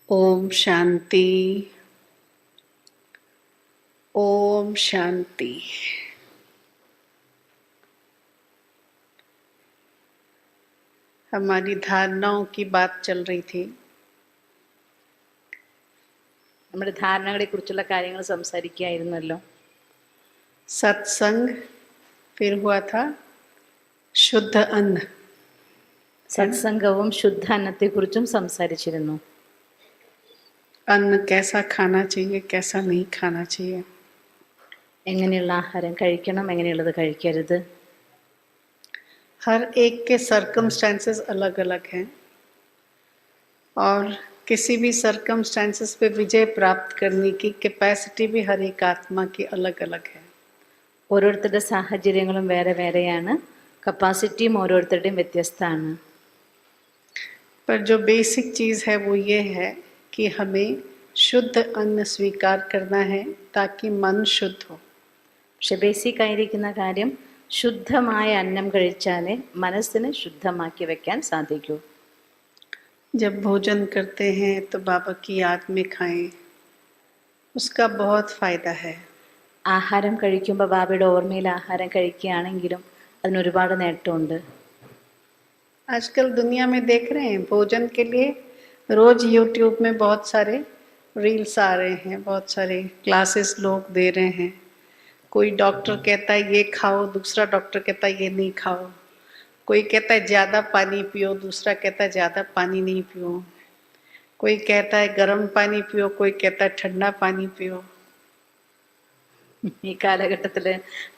ओम शांति। ओम शांति। हमारी धारणाओं की बात चल रही थी। നമ്മുടെ ധാരണകളെക്കുറിച്ചുള്ള കാര്യങ്ങൾ സംസാരിക്കുകയായിരുന്നല്ലോ. सत्संग, फिर हुआ था शुद्ध अन्न। സത്സംഗവും ശുദ്ധ അന്നത്തെക്കുറിച്ചും സംസാരിച്ചിരുന്നു. अन्न कैसा खाना चाहिए, कैसा नहीं खाना चाहिए। എങ്ങനെയുള്ള ആഹാരം കഴിക്കണം, എങ്ങനെയുള്ളത് കഴിക്കരുത്. हर एक के सर्कमस्टेंसेस अलग अलग हैं और किसी भी सर्कमस्टेंसेस पे विजय प्राप्त करने की कैपेसिटी भी हर एक आत्मा की अलग अलग है. ഓരോരുത്തരുടെ സാഹചര്യങ്ങളും വേറെ വേറെയാണ്, കപ്പാസിറ്റിയും ഓരോരുത്തരുടെയും വ്യത്യസ്തമാണ്. पर जो बेसिक चीज़ है वो ये है कि हमें शुद्ध अन्न स्वीकार करना है ताकि मन शुद्ध हो. പക്ഷെ ബേസിക് ആയിരിക്കുന്ന കാര്യം ശുദ്ധമായ അന്നം കഴിച്ചാലേ മനസ്സിനെ ശുദ്ധമാക്കി വെക്കാൻ സാധിക്കൂ. जब भोजन करते हैं तो बाबा की याद में खाएं, उसका बहुत फ़ायदा है. ആഹാരം കഴിക്കുമ്പോൾ ബാബയുടെ ഓർമ്മയിൽ ആഹാരം കഴിക്കുകയാണെങ്കിലും അതിനൊരുപാട് നേട്ടമുണ്ട്. आजकल दुनिया में देख रहे हैं भोजन के लिए रोज़ यूट्यूब में बहुत सारे रील्स आ रहे हैं, बहुत सारे क्लासेस लोग दे रहे हैं. कोई डॉक्टर कहता है ये खाओ, दूसरा डॉक्टर कहता है ये नहीं खाओ. कोई कहता है ज़्यादा पानी पियो, दूसरा कहता है ज़्यादा पानी नहीं पियो. कोई कहता है गर्म पानी पियो, कोई कहता है ठंडा पानी पियो. ഈ കാലഘട്ടത്തിൽ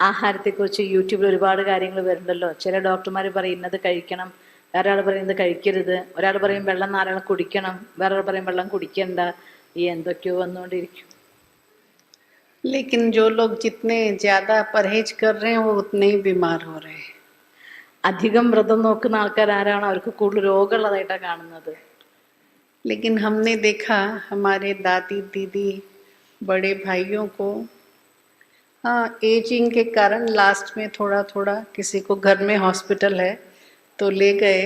ആഹാരത്തെക്കുറിച്ച് യൂട്യൂബിൽ ഒരുപാട് കാര്യങ്ങൾ വരുന്നുണ്ടല്ലോ. ചില ഡോക്ടർമാർ പറയും ഇന്നത് കഴിക്കണം, വേറെ ആൾ പറയും ഇത് കഴിക്കരുത്, ഒരാൾ പറയും വെള്ളം ധാരാളം കുടിക്കണം, വേറെ ആൾ പറയും വെള്ളം കുടിക്കണ്ട. ഈ എന്തൊക്കെയോ വന്നുകൊണ്ടിരിക്കും. लेकिन जो लोग जितने ज़्यादा परहेज कर रहे हैं वो उतने ही बीमार हो रहे हैं. അധികം വ്രതം നോക്കുന്ന ആൾക്കാർ ആരാണോ അവർക്ക് കൂടുതൽ രോഗമുള്ളതായിട്ടാണ് കാണുന്നത്. लेकिन हमने देखा हमारे दादी दीदी बड़े भाइयों को, हाँ एजिंग के कारण लास्ट में थोड़ा थोड़ा किसी को घर में हॉस्पिटल है तो ले गए,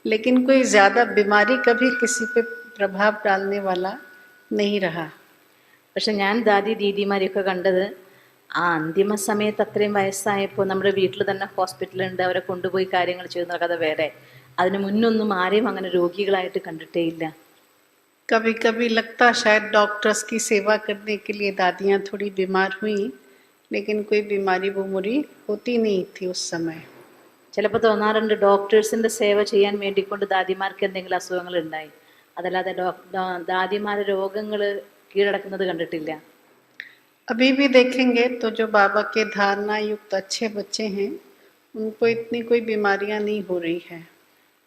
लेकिन कोई ज़्यादा बीमारी कभी किसी पे प्रभाव डालने वाला नहीं रहा. പക്ഷെ ഞാൻ ദാദി ദീദിമാരെയൊക്കെ കണ്ടത് ആ അന്തിമ സമയത്ത് അത്രയും വയസ്സായപ്പോൾ നമ്മുടെ വീട്ടിൽ തന്നെ ഹോസ്പിറ്റലുണ്ട്, അവരെ കൊണ്ടുപോയി കാര്യങ്ങൾ ചെയ്യുന്ന കഥ വേറെ. അതിന് മുന്നൊന്നും ആരെയും അങ്ങനെ രോഗികളായിട്ട് കണ്ടിട്ടേ ഇല്ല. कभी कभी लगता शायद डॉक्टर्स की सेवा करने के लिए दादियाँ थोड़ी बीमार हुई, लेकिन कोई बीमारी बुमारी होती नहीं थी उस समय. ചിലപ്പോൾ തോന്നാറുണ്ട് ഡോക്ടേഴ്സിന്റെ സേവ ചെയ്യാൻ വേണ്ടിക്കൊണ്ട് ദാദിമാർക്ക് എന്തെങ്കിലും അസുഖങ്ങൾ ഉണ്ടായി, അതല്ലാതെ ദാദിമാരെ രോഗങ്ങൾ കീഴടക്കുന്നത് കണ്ടിട്ടില്ല. अभी भी देखेंगे तो जो बाबा के धारणा युक्त अच्छे बच्चे हैं उनको इतनी कोई बीमारियां नहीं हो रही है.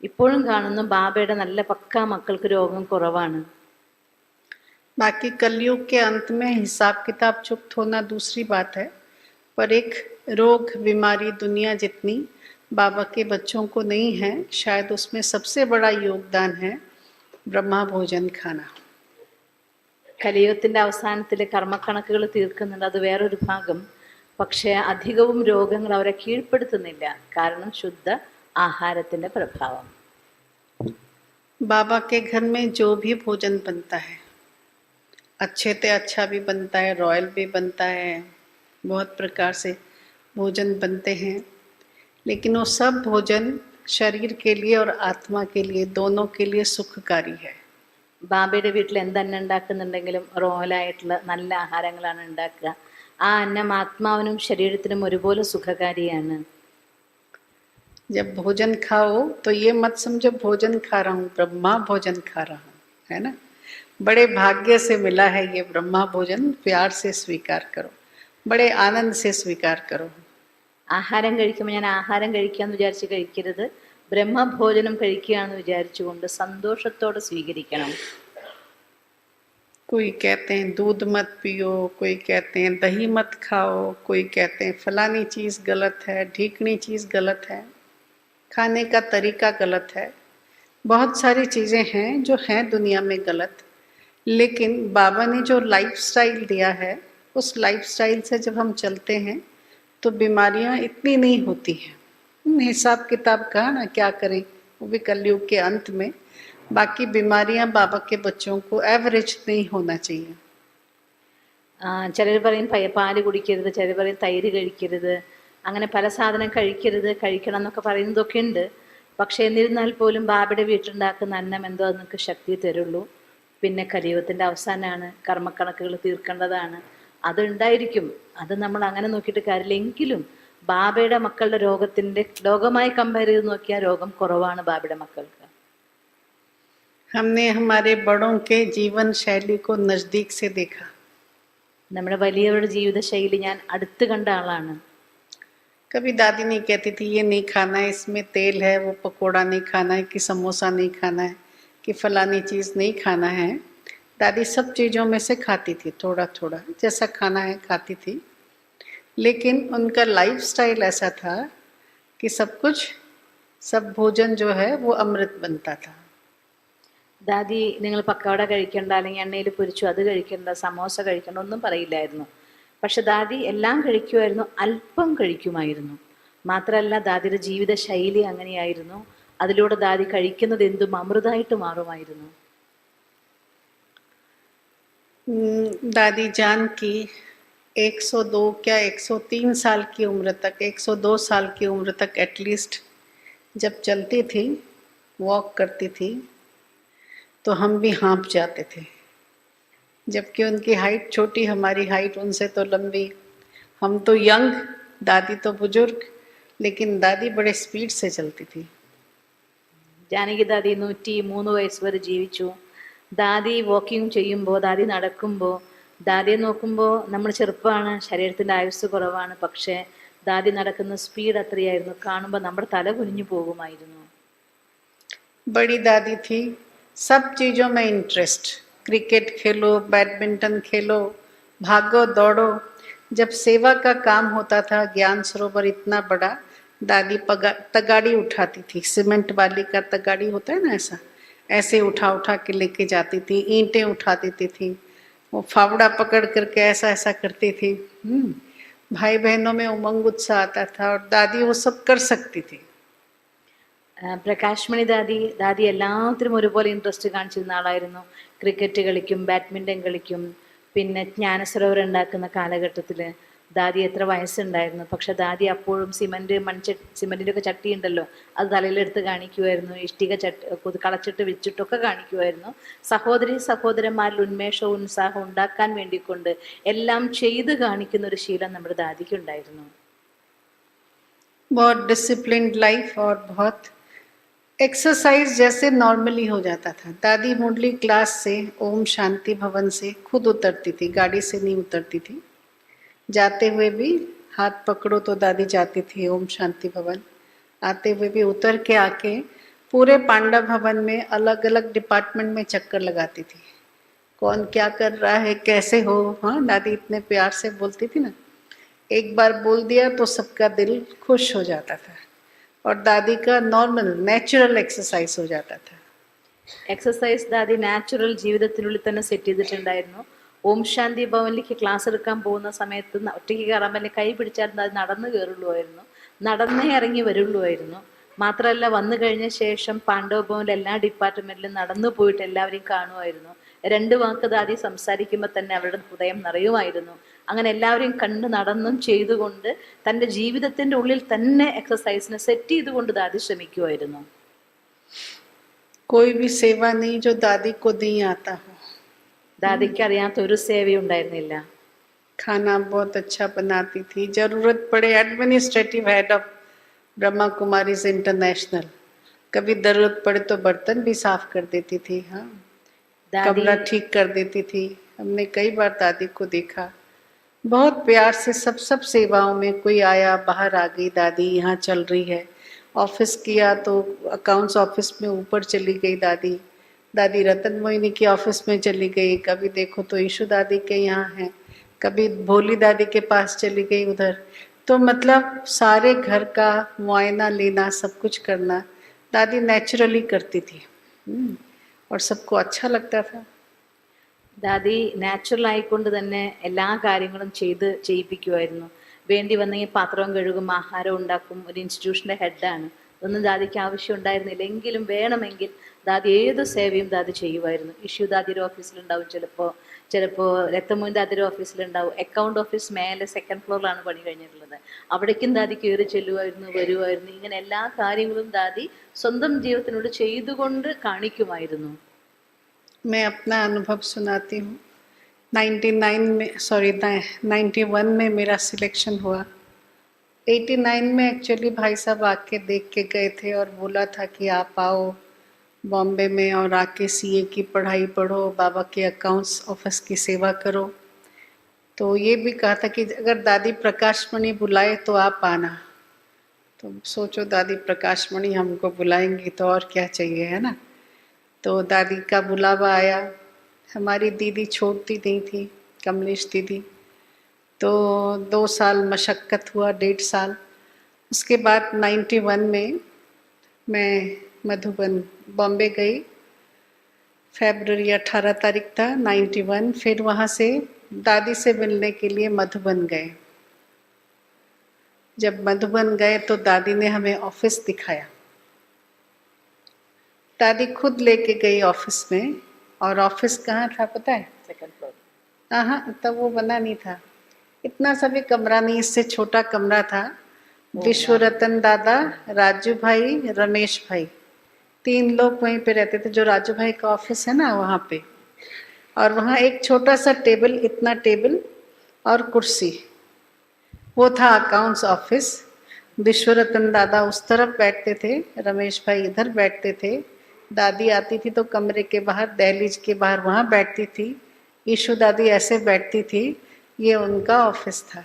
ഇപ്പോഴും കാണുന്നു ബാബയുടെ നല്ല പക്കാ മക്കൾക്ക് രോഗം കുറവാണ്. बाकी कलयुग के अंत में हिसाब किताब चुप्त होना दूसरी बात है, पर एक रोग बीमारी दुनिया जितनी बाबा के बच्चों को नहीं है, शायद उसमें सबसे बड़ा योगदान है ब्रह्मा भोजन खाना. കലിയുഗത്തിന്റെ അവസാനത്തിൽ കർമ്മക്കണക്കുകൾ തീർക്കുന്നുണ്ട്, അത് വേറൊരു ഭാഗം. പക്ഷേ അധികവും രോഗങ്ങൾ അവരെ കീഴ്പ്പെടുത്തുന്നില്ല, കാരണം ശുദ്ധ ആഹാരത്തിന്റെ പ്രഭാവം. बाबा के घर में जो भी भोजन बनता है अच्छे से अच्छा भी बनता है, रॉयल भी बनता है, बहुत प्रकार से भोजन बनते हैं, लेकिन वो सब भोजन शरीर के लिए और आत्मा के लिए दोनों के लिए सुखकारी है. ബാബയുടെ വീട്ടിൽ എന്തെന്നെ ഉണ്ടാക്കുന്നുണ്ടെങ്കിലും റോയലായിട്ടുള്ള നല്ല ആഹാരങ്ങളാണ് ഉണ്ടാക്കുക. ആ അന്നം ആത്മാവിനും ശരീരത്തിനും ഒരുപോലെ സുഖകാരിയാണ്. जब भोजन खाओ तो ये मत समझो भोजन खा रहा हूँ, ब्रह्मा भोजन खा रहा हूँ, है ना. बड़े भाग्य से मिला है ये ब्रह्मा भोजन, प्यार से स्वीकार करो, बड़े आनंद से स्वीकार करो. ആഹാരം കഴിക്കുമ്പോൾ ഞാൻ ആഹാരം കഴിക്കാന്ന് വിചാരിച്ച് കഴിക്കരുത്, ബ്രഹ്മഭോജനം കഴിക്കുകയാണെന്ന് വിചാരിച്ചുകൊണ്ട് സന്തോഷത്തോടെ സ്വീകരിക്കണം. कोई कहते हैं दूध मत पियो, कोई कहते हैं दही मत खाओ, कोई कहते हैं फलानी चीज़ गलत है, ढीकनी चीज़ गलत है, खाने का तरीका गलत है. बहुत सारी चीज़ें हैं जो हैं दुनिया में गलत, लेकिन बाबा ने जो लाइफस्टाइल दिया है उस लाइफस्टाइल से जब हम चलते हैं तो बीमारियां इतनी नहीं होती हैं. हिसाब किताब कहा ना क्या करें, वो भी कलयुग के अंत में बाकी बीमारियां बाबा के बच्चों को एवरेज नहीं होना चाहिए. ചിലർ പറയും പാല് കുടിക്കരുത്, ചിലർ പറയും തൈര് കഴിക്കരുത്, അങ്ങനെ പല സാധനം കഴിക്കരുത് കഴിക്കണം എന്നൊക്കെ പറയുന്നതൊക്കെ ഉണ്ട്. പക്ഷേ എന്നിരുന്നാൽ പോലും ബാബയുടെ വീട്ടിലുണ്ടാക്കുന്ന അന്നം എന്തോ അത് നിങ്ങൾക്ക് ശക്തി തരുള്ളൂ. പിന്നെ കലിയുഗത്തിൻ്റെ അവസാനമാണ്, കർമ്മക്കണക്കുകൾ തീർക്കേണ്ടതാണ്, അതുണ്ടായിരിക്കും. അത് നമ്മൾ അങ്ങനെ നോക്കിയിട്ട് കാര്യമില്ല. എങ്കിലും ബാബയുടെ മക്കളുടെ രോഗമായി കമ്പയർ ചെയ്ത് നോക്കിയാൽ രോഗം കുറവാണ് ബാബയുടെ മക്കൾക്ക്. हमने हमारे बड़ों के जीवन शैली को नजदीक से देखा. നമ്മുടെ വലിയവരുടെ ജീവിതശൈലി ഞാൻ അടുത്ത് കണ്ട ആളാണ്. कभी दादी नहीं कहती थी ये नहीं खाना है, इसमें तेल है, वो पकोड़ा नहीं खाना है, कि समोसा नहीं खाना है, कि फलानी चीज़ नहीं खाना है. दादी सब चीज़ों में से खाती थी, थोड़ा थोड़ा जैसा खाना है खाती थी. लेकिन उनका लाइफस्टाइल ऐसा था कि सब भोजन जो है वो अमृत बनता था. ദാദി നിങ്ങൾ പക്കവട കഴിക്കണ്ട, അല്ലെങ്കിൽ എണ്ണയിൽ പൊരിച്ചു അത് കഴിക്കണ്ട, സമോസ കഴിക്കണ്ട ഒന്നും പറയില്ലായിരുന്നു. പക്ഷെ ദാദി എല്ലാം കഴിക്കുമായിരുന്നു, അല്പം കഴിക്കുമായിരുന്നു. മാത്രമല്ല ദാദിയുടെ ജീവിത ശൈലി അങ്ങനെയായിരുന്നു. അതിലൂടെ ദാദി കഴിക്കുന്നത് എന്തും അമൃതായിട്ട് മാറുമായിരുന്നു. दादी जान की 102 क्या 103 साल की उम्र तक, 102 साल की उम्र तक एटलीस्ट जब चलती थी, वॉक करती थी, तो हम भी हाँप जाते थे. जबकि उनकी हाइट छोटी, हमारी हाइट उनसे तो लंबी. हम तो यंग, दादी तो बुजुर्ग, लेकिन दादी बड़े स्पीड से चलती थी. ജാനകി ദാദി 103 വയസ്സ് വരെ ജീവിച്ചു. ദാദി വാക്കിംഗ് ചെയ്യുമ്പോൾ, ദാദി നടക്കുമ്പോൾ, ദാദിയെ നോക്കുമ്പോൾ നമ്മൾ ചെറുപ്പമാണ്, ശരീരത്തിൻ്റെ ആയുസ് കുറവാണ്. പക്ഷേ ദാദി നടക്കുന്ന സ്പീഡ് അത്രയായിരുന്നു, കാണുമ്പോൾ നമ്മുടെ തല കുനിഞ്ഞു പോകുമായിരുന്നു. बड़ी दादी थी, सब चीज़ों में इंटरेस्ट. क्रिकेट खेलो, बैडमिंटन खेलो, भागो दौड़ो. जब सेवा का काम होता था, ज्ञान सरोवर इतना बड़ा, दादी तगाड़ी उठाती थी. सीमेंट वाली का तगाड़ी होता है ना, ऐसे उठा उठा के लेके जाती थी. ईंटें उठा देती थी, वो फावड़ा पकड़ करके ऐसा ऐसा करती थी. भाई बहनों में उमंग उत्साह आता था और दादी वो सब कर सकती थी. പ്രകാശ് മണി ദാദി എല്ലാത്തിനും ഒരുപോലെ ഇൻട്രസ്റ്റ് കാണിച്ചിരുന്ന ആളായിരുന്നു. ക്രിക്കറ്റ് കളിക്കും, ബാഡ്മിൻ്റൺ കളിക്കും. പിന്നെ ജ്ഞാനസരോവർ ഉണ്ടാക്കുന്ന കാലഘട്ടത്തിൽ ദാദി എത്ര വയസ്സുണ്ടായിരുന്നു, പക്ഷെ ദാദി അപ്പോഴും സിമൻറ്റിൻ്റെ ഒക്കെ ചട്ടി ഉണ്ടല്ലോ, അത് തലയിലെടുത്ത് കാണിക്കുമായിരുന്നു. ഇഷ്ടിക കളച്ചിട്ട് വെച്ചിട്ടൊക്കെ കാണിക്കുമായിരുന്നു. സഹോദരന്മാരിൽ ഉന്മേഷവും ഉത്സാഹവും ഉണ്ടാക്കാൻ വേണ്ടിക്കൊണ്ട് എല്ലാം ചെയ്ത് കാണിക്കുന്ന ഒരു ശീലം നമ്മുടെ ദാദിക്കുണ്ടായിരുന്നു. बहुत डिसिप्लिन्ड लाइफ और बहुत एक्सरसाइज जैसे नॉर्मली हो जाता था. दादी मुरली क्लास से, ओम शांति भवन से खुद उतरती थी, गाड़ी से नहीं उतरती थी. जाते हुए भी हाथ पकड़ो तो दादी जाती थी ओम शांति भवन. आते हुए भी उतर के आके पूरे पांडा भवन में अलग अलग डिपार्टमेंट में चक्कर लगाती थी. कौन क्या कर रहा है, कैसे हो. हाँ, दादी इतने प्यार से बोलती थी ना, एक बार बोल दिया तो सबका दिल खुश हो जाता था. और दादी का नॉर्मल नेचुरल एक्सरसाइज हो जाता था. എക്സസൈസ് ദാദി നാച്ചുറൽ ജീവിതത്തിനുള്ളിൽ തന്നെ സെറ്റ് ചെയ്തിട്ടുണ്ടായിരുന്നു. ഓം ശാന്തി ഭവനിലേക്ക് ക്ലാസ് എടുക്കാൻ പോകുന്ന സമയത്ത് ഒറ്റയ്ക്ക് കയറാൻ പറ്റില്ല, കൈ പിടിച്ചാൽ അത് നടന്നു കയറുള്ളൂമായിരുന്നു, നടന്നേ ഇറങ്ങി വരുള്ളൂമായിരുന്നു. മാത്രമല്ല വന്നു കഴിഞ്ഞ ശേഷം പാണ്ഡവ ഭവനിലെ എല്ലാ ഡിപ്പാർട്ട്മെന്റിലും നടന്നു പോയിട്ട് എല്ലാവരെയും കാണുമായിരുന്നു. 2 വാക്ക് ദാദി സംസാരിക്കുമ്പോൾ തന്നെ അവരുടെ ഹൃദയം നിറയുമായിരുന്നു. അങ്ങനെ എല്ലാവരെയും കണ്ട് നടന്നും ചെയ്തുകൊണ്ട് തൻ്റെ ജീവിതത്തിൻ്റെ ഉള്ളിൽ തന്നെ എക്സസൈസിനെ സെറ്റ് ചെയ്തുകൊണ്ട് ദാദി ശ്രമിക്കുമായിരുന്നു. कोई भी सेवा नहीं जो दादी को नहीं आता हो. ദാദിക്ക് അറിയാത്ത ഒരു സേവയും ഉണ്ടായിരുന്നില്ല. खाना बहुत अच्छा बनाती थी. जरूरत पड़े administrative head of Brahma Kumaris international, कभी जरूरत पड़े तो बर्तन भी साफ कर देती थी. हाँ, कमरा ठीक कर देती थी. हमने कई बार दादी को देखा, बहुत प्यार से सब सेवाओं में. कोई आया, बाहर आ गई दादी, यहाँ चल रही है. ऑफिस किया तो अकाउंट्स ऑफिस में ऊपर चली गई दादी. दादी रतन मोहिनी की ऑफिस में चली गई. कभी देखो तो ईशु दादी के यहाँ है, कभी भोली दादी के पास चली गई उधर. तो मतलब सारे घर का मुआयना लेना, सब कुछ करना दादी नेचुरली करती थी. और सबको अच्छा लगता था. ദാദി നാച്ചുറൽ ആയിക്കൊണ്ട് തന്നെ എല്ലാ കാര്യങ്ങളും ചെയ്യിപ്പിക്കുമായിരുന്നു. വേണ്ടി വന്നെങ്കിൽ പാത്രവും കഴുകും, ആഹാരം ഉണ്ടാക്കും. ഒരു ഇൻസ്റ്റിറ്റ്യൂഷൻ്റെ ഹെഡാണ്. ഒന്നും ദാദിക്ക് ആവശ്യം ഉണ്ടായിരുന്നില്ല. എങ്കിലും വേണമെങ്കിൽ ദാദി ഏത് സേവയും ദാദി ചെയ്യുമായിരുന്നു. ഇഷ്യൂ ദാദിയുടെ ഓഫീസിലുണ്ടാവും, ചിലപ്പോൾ രക്തമോഹൻ ദാദിയുടെ ഓഫീസിലുണ്ടാവും. അക്കൗണ്ട് ഓഫീസ് മേലെ 2nd ഫ്ലോറിലാണ് പണി കഴിഞ്ഞിട്ടുള്ളത്. അവിടേക്കും ദാദി കയറി ചെല്ലുമായിരുന്നു, വരുമായിരുന്നു. ഇങ്ങനെ എല്ലാ കാര്യങ്ങളും ദാദി സ്വന്തം ജീവിതത്തിനോട് ചെയ്തുകൊണ്ട് കാണിക്കുമായിരുന്നു. मैं अपना अनुभव सुनाती हूँ। 91 में मेरा सिलेक्शन हुआ। 89 में एक्चुअली भाई साहब आके देख के गए थे और बोला था कि आप आओ बॉम्बे में और आके सीए की पढ़ाई पढ़ो, बाबा के अकाउंट्स ऑफिस की सेवा करो। तो ये भी कहा था कि अगर दादी प्रकाशमणि बुलाए तो आप आना। तो सोचो दादी प्रकाशमणि हमको बुलाएंगी तो और क्या चाहिए, है ना। तो दादी का बुलावा आया। हमारी दीदी छोड़ती नहीं थी, कमलेश दीदी। तो 2 साल मशक्क़त हुआ, 1.5 साल। उसके बाद 91 में मैं मधुबन बॉम्बे गई। फरवरी 18 तारीख था 91। फिर वहाँ से दादी से मिलने के लिए मधुबन गए। जब मधुबन गए तो दादी ने हमें ऑफिस दिखाया। दादी खुद लेके गई ऑफिस में। और ऑफिस कहाँ था पता है? 2nd floor. हाँ, तब वो बना नहीं था, इतना सा भी कमरा नहीं, इससे छोटा कमरा था। विश्वरतन दादा, राजू भाई, रमेश भाई, 3 लोग वहीं पे रहते थे। जो राजू भाई का ऑफिस है ना वहाँ पे। और वहाँ एक छोटा सा टेबल, इतना टेबल और कुर्सी, वो था अकाउंट्स ऑफिस। विश्वरतन दादा उस तरफ बैठते थे, रमेश भाई इधर बैठते थे। दादी आती थी तो कमरे के बाहर, दहलीज के बाहर वहाँ बैठती थी। ईशू दादी ऐसे बैठती थी। ये उनका ऑफिस था।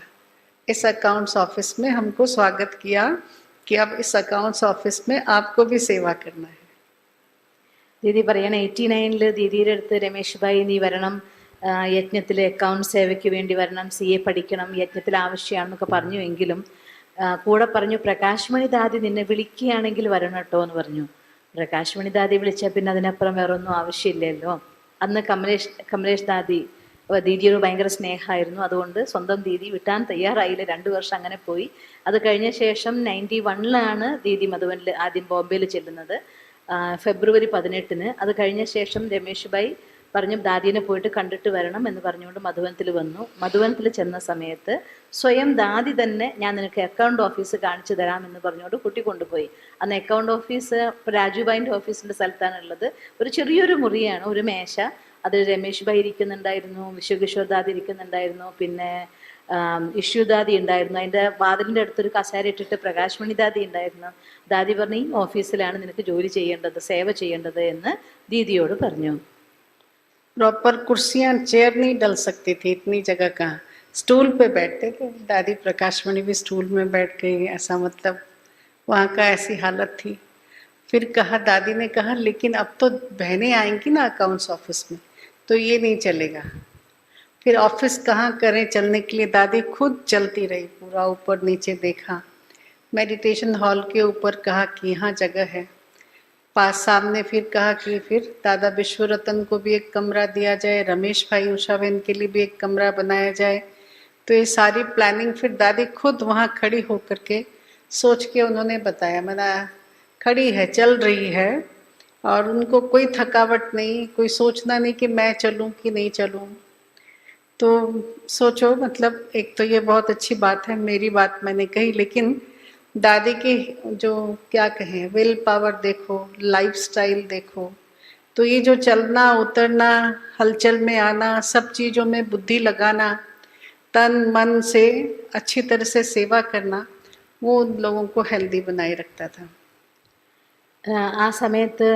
इस अकाउंट्स ऑफिस में हमको स्वागत किया कि अब इस अकाउंट्स ऑफिस में आपको भी सेवा करना है। ദീദി പറയണേ 89 ദീദിയുടെ അടുത്ത് രമേശ് ഭായി നീ വരണം, യജ്ഞത്തിൽ അക്കൗണ്ട് സേവയ്ക്ക് വേണ്ടി വരണം, CA പഠിക്കണം, യജ്ഞത്തിൽ ആവശ്യമാണെന്നൊക്കെ പറഞ്ഞു. എങ്കിലും കൂടെ പറഞ്ഞു പ്രകാശ്മണി ദാദി നിന്നെ വിളിക്കുകയാണെങ്കിൽ വരണം കേട്ടോ എന്ന് പറഞ്ഞു. പ്രകാശ്മണി ദാദി വിളിച്ചാൽ പിന്നെ അതിനപ്പുറം വേറെ ഒന്നും ആവശ്യമില്ലല്ലോ. അന്ന് കമലേഷ് ദീദിയോട് ഭയങ്കര സ്നേഹമായിരുന്നു. അതുകൊണ്ട് സ്വന്തം ദീദി വിട്ടാൻ തയ്യാറായില്ല. 2 വർഷം അങ്ങനെ പോയി. അത് കഴിഞ്ഞ ശേഷം 91 ദീദി മധുബനിൽ ആദ്യം ബോംബെയിൽ ചെല്ലുന്നത്, ഫെബ്രുവരി 18. അത് കഴിഞ്ഞ ശേഷം രമേശ് ഭായി പറഞ്ഞു ദാദീനെ പോയിട്ട് കണ്ടിട്ട് വരണം എന്ന് പറഞ്ഞുകൊണ്ട് മധുബനത്തിൽ വന്നു. മധുബനത്തിൽ ചെന്ന സമയത്ത് സ്വയം ദാദി തന്നെ ഞാൻ നിനക്ക് അക്കൗണ്ട് ഓഫീസ് കാണിച്ചു തരാമെന്ന് പറഞ്ഞുകൊണ്ട് കുട്ടി കൊണ്ടുപോയി. അന്ന് അക്കൗണ്ട് ഓഫീസ് രാജുഭായിൻ്റെ ഓഫീസിൻ്റെ സ്ഥലത്താണുള്ളത്. ഒരു ചെറിയൊരു മുറിയാണ്, ഒരു മേശ. അതിൽ രമേശ് ഭായി ഇരിക്കുന്നുണ്ടായിരുന്നു, വിശ്വകിഷോർ ദാദി ഇരിക്കുന്നുണ്ടായിരുന്നു, പിന്നെ ഇഷ്യൂ ദാദി ഉണ്ടായിരുന്നു. അതിൻ്റെ വാതിലിൻ്റെ അടുത്തൊരു കസേര ഇട്ടിട്ട് പ്രകാശ്മണി ദാദി ഉണ്ടായിരുന്നു. ദാദി പറഞ്ഞു ഈ ഓഫീസിലാണ് നിനക്ക് ജോലി ചെയ്യേണ്ടത്, സേവ ചെയ്യേണ്ടത് എന്ന് ദീദിയോട് പറഞ്ഞു. प्रॉपर कुर्सियाँ चेयर नहीं डल सकती थी, इतनी जगह कहाँ, स्टूल पे बैठते थे। दादी प्रकाशमणि भी स्टूल में बैठ गई, ऐसा मतलब वहाँ का ऐसी हालत थी। फिर कहा, दादी ने कहा लेकिन अब तो बहनें आएंगी ना अकाउंट्स ऑफिस में, तो ये नहीं चलेगा। फिर ऑफिस कहाँ करें चलने के लिए, दादी खुद चलती रही, पूरा ऊपर नीचे देखा। मेडिटेशन हॉल के ऊपर कहा कि यहाँ जगह है। पास सामने फिर कहा कि फिर दादा विश्वरतन को भी एक कमरा दिया जाए, रमेश भाई उषा बहन के लिए भी एक कमरा बनाया जाए। तो ये सारी प्लानिंग फिर दादी खुद वहाँ खड़ी होकर के सोच के उन्होंने बताया। मैंने खड़ी है, चल रही है, और उनको कोई थकावट नहीं, कोई सोचना नहीं कि मैं चलूँ कि नहीं चलूँ। तो सोचो, मतलब एक तो ये बहुत अच्छी बात है, मेरी बात मैंने कही, लेकिन दादी की जो क्या कहें विल पावर देखो, लाइफस्टाइल देखो। तो ये जो चलना उतरना, हलचल में आना, सब चीज़ों में बुद्धि लगाना, तन मन से अच्छी तरह से सेवा करना, वो उन लोगों को हेल्दी बनाए रखता था। ആ സമയത്ത്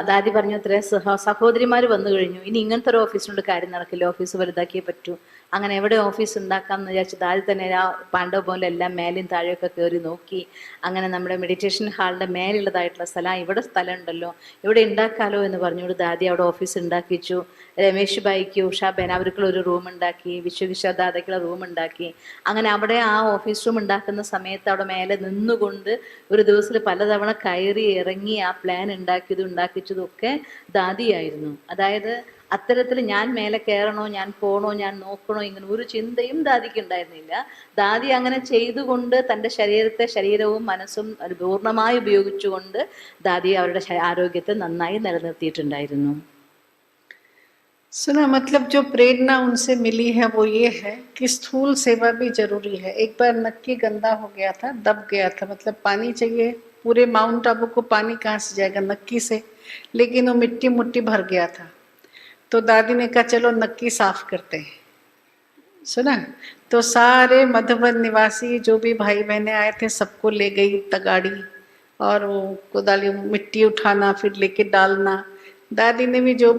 ദാദി പറഞ്ഞു അത്രേ, സഹോദരിമാർ വന്നു കഴിഞ്ഞു, ഇനി ഇങ്ങനത്തെ ഒരു ഓഫീസിനോട് കാര്യം നടക്കില്ല, ഓഫീസ് വലുതാക്കിയേ പറ്റൂ. അങ്ങനെ എവിടെ ഓഫീസ് ഉണ്ടാക്കാം എന്ന് വിചാരിച്ച് ദാദി തന്നെ ആ പാണ്ഡവ പോലെ എല്ലാം മേലെയും താഴെയൊക്കെ കയറി നോക്കി. അങ്ങനെ നമ്മുടെ മെഡിറ്റേഷൻ ഹാളിൻ്റെ മേലുള്ളതായിട്ടുള്ള സ്ഥലം, ഇവിടെ സ്ഥലം ഉണ്ടല്ലോ, ഇവിടെ ഉണ്ടാക്കാലോ എന്ന് പറഞ്ഞുകൊണ്ട് ദാദി അവിടെ ഓഫീസ് ഉണ്ടാക്കിച്ചു. രമേശ് ഭായിക്ക് ഉഷാ ബേൻ അവർക്കുള്ള ഒരു റൂം ഉണ്ടാക്കി, വിശ്വകിഷോർ ദാദയ്ക്കുള്ള റൂം ഉണ്ടാക്കി. അങ്ങനെ അവിടെ ആ ഓഫീസ് റൂം ഉണ്ടാക്കുന്ന സമയത്ത് അവിടെ മേലെ നിന്നുകൊണ്ട് ഒരു ദിവസത്തിൽ പലതവണ കയറി കയറി ഇറങ്ങി ആ പ്ലാൻ ഉണ്ടാക്കിച്ചതും ഒക്കെ ദാദിയായിരുന്നു. അതായത് അത്തരത്തിൽ ഞാൻ മേലെ കയറണോ, ഞാൻ പോണോ, ഞാൻ നോക്കണോ, ഇങ്ങനെ ഒരു ചിന്തയും ദാദിക്ക് ഉണ്ടായിരുന്നില്ല. ദാദി അങ്ങനെ ചെയ്തുകൊണ്ട് തൻ്റെ ശരീരവും മനസ്സും പൂർണ്ണമായി ഉപയോഗിച്ചുകൊണ്ട് ദാദി അവരുടെ ആരോഗ്യത്തെ നന്നായി നിലനിർത്തിയിട്ടുണ്ടായിരുന്നു. सुना, मतलब जो प्रेरणा उनसे मिली है वो ये है कि स्थूल सेवा भी जरूरी है। एक बार नक्की गंदा हो गया था, दब गया था, मतलब पानी चाहिए, पूरे माउंट आबू को पानी कहाँ से जाएगा, नक्की से, लेकिन वो मिट्टी मुट्टी भर गया था। तो दादी ने कहा चलो नक्की साफ करते हैं। सुना, तो सारे मधुबन निवासी जो भी भाई बहने आए थे सबको ले गई तगाड़ी, और वो कोदाली मिट्टी उठाना फिर लेके डालना। दादी ने भी जो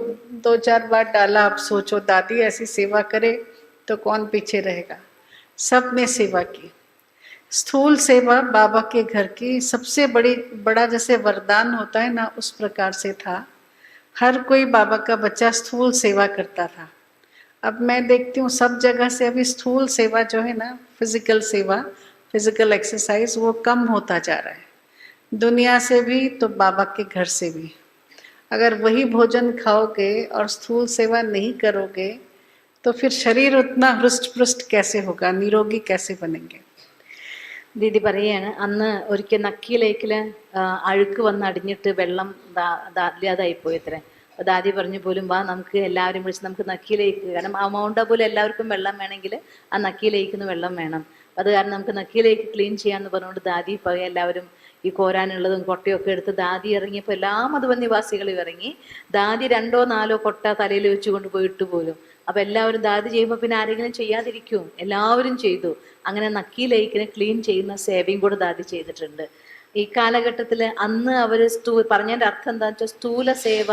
2-4 बार डाला। अब सोचो दादी ऐसी सेवा करे तो कौन पीछे रहेगा। सब ने सेवा की। स्थूल सेवा बाबा के घर की सबसे बड़ा जैसे वरदान होता है ना, उस प्रकार से था। हर कोई बाबा का बच्चा स्थूल सेवा करता था। अब मैं देखती हूँ सब जगह से अभी स्थूल सेवा जो है ना, फिजिकल सेवा, फिजिकल एक्सरसाइज, वो कम होता जा रहा है, दुनिया से भी तो बाबा के घर से भी। अगर वही भोजन खाओगे और स्थूल सेवा नहीं करोगे तो फिर शरीर उतना हृष्ट पुष्ट कैसे होगा, निरोगी कैसे बनेंगे। ദീദി പറയാണ്, അന്ന് ഒരിക്കൽ നക്കി ലേക്കില് അഴുക്ക് വന്ന് അടിഞ്ഞിട്ട് വെള്ളം ഇല്ലാതായിപ്പോയി അത്രേ. അപ്പോൾ ദാദി പറഞ്ഞു പോലും വാ നമുക്ക് എല്ലാവരും വിളിച്ച് നമുക്ക് നക്കി ലേക്ക്, കാരണം ആ മൗണ്ട് ആബൂല് എല്ലാവർക്കും വെള്ളം വേണമെങ്കിൽ ആ നക്കി ലേക്കിന്ന് വെള്ളം വേണം. അത് കാരണം നമുക്ക് നക്കി ലേക്ക് ക്ലീൻ ചെയ്യാമെന്ന് പറഞ്ഞുകൊണ്ട് ദാദി പോയി എല്ലാവരും ഈ കോരാനുള്ളതും കൊട്ടയൊക്കെ എടുത്ത് ദാദി ഇറങ്ങിയപ്പോൾ എല്ലാ മധുബൻ നിവാസികളും ഇറങ്ങി. ദാദി 2-4 കൊട്ട തലയിൽ വെച്ചുകൊണ്ട് പോയിട്ട് പോലും. അപ്പം എല്ലാവരും ദാദി ചെയ്യുമ്പോൾ പിന്നെ ആരെങ്കിലും ചെയ്യാതിരിക്കും, എല്ലാവരും ചെയ്തു. അങ്ങനെ നക്കി ലേക്കിനെ ക്ലീൻ ചെയ്യുന്ന സേവയും കൂടെ ദാദി ചെയ്തിട്ടുണ്ട്. ഈ കാലഘട്ടത്തിൽ അന്ന് അവർ പറഞ്ഞതിൻ്റെ അർത്ഥം എന്താണെന്ന് വെച്ചാൽ സ്ഥൂല സേവ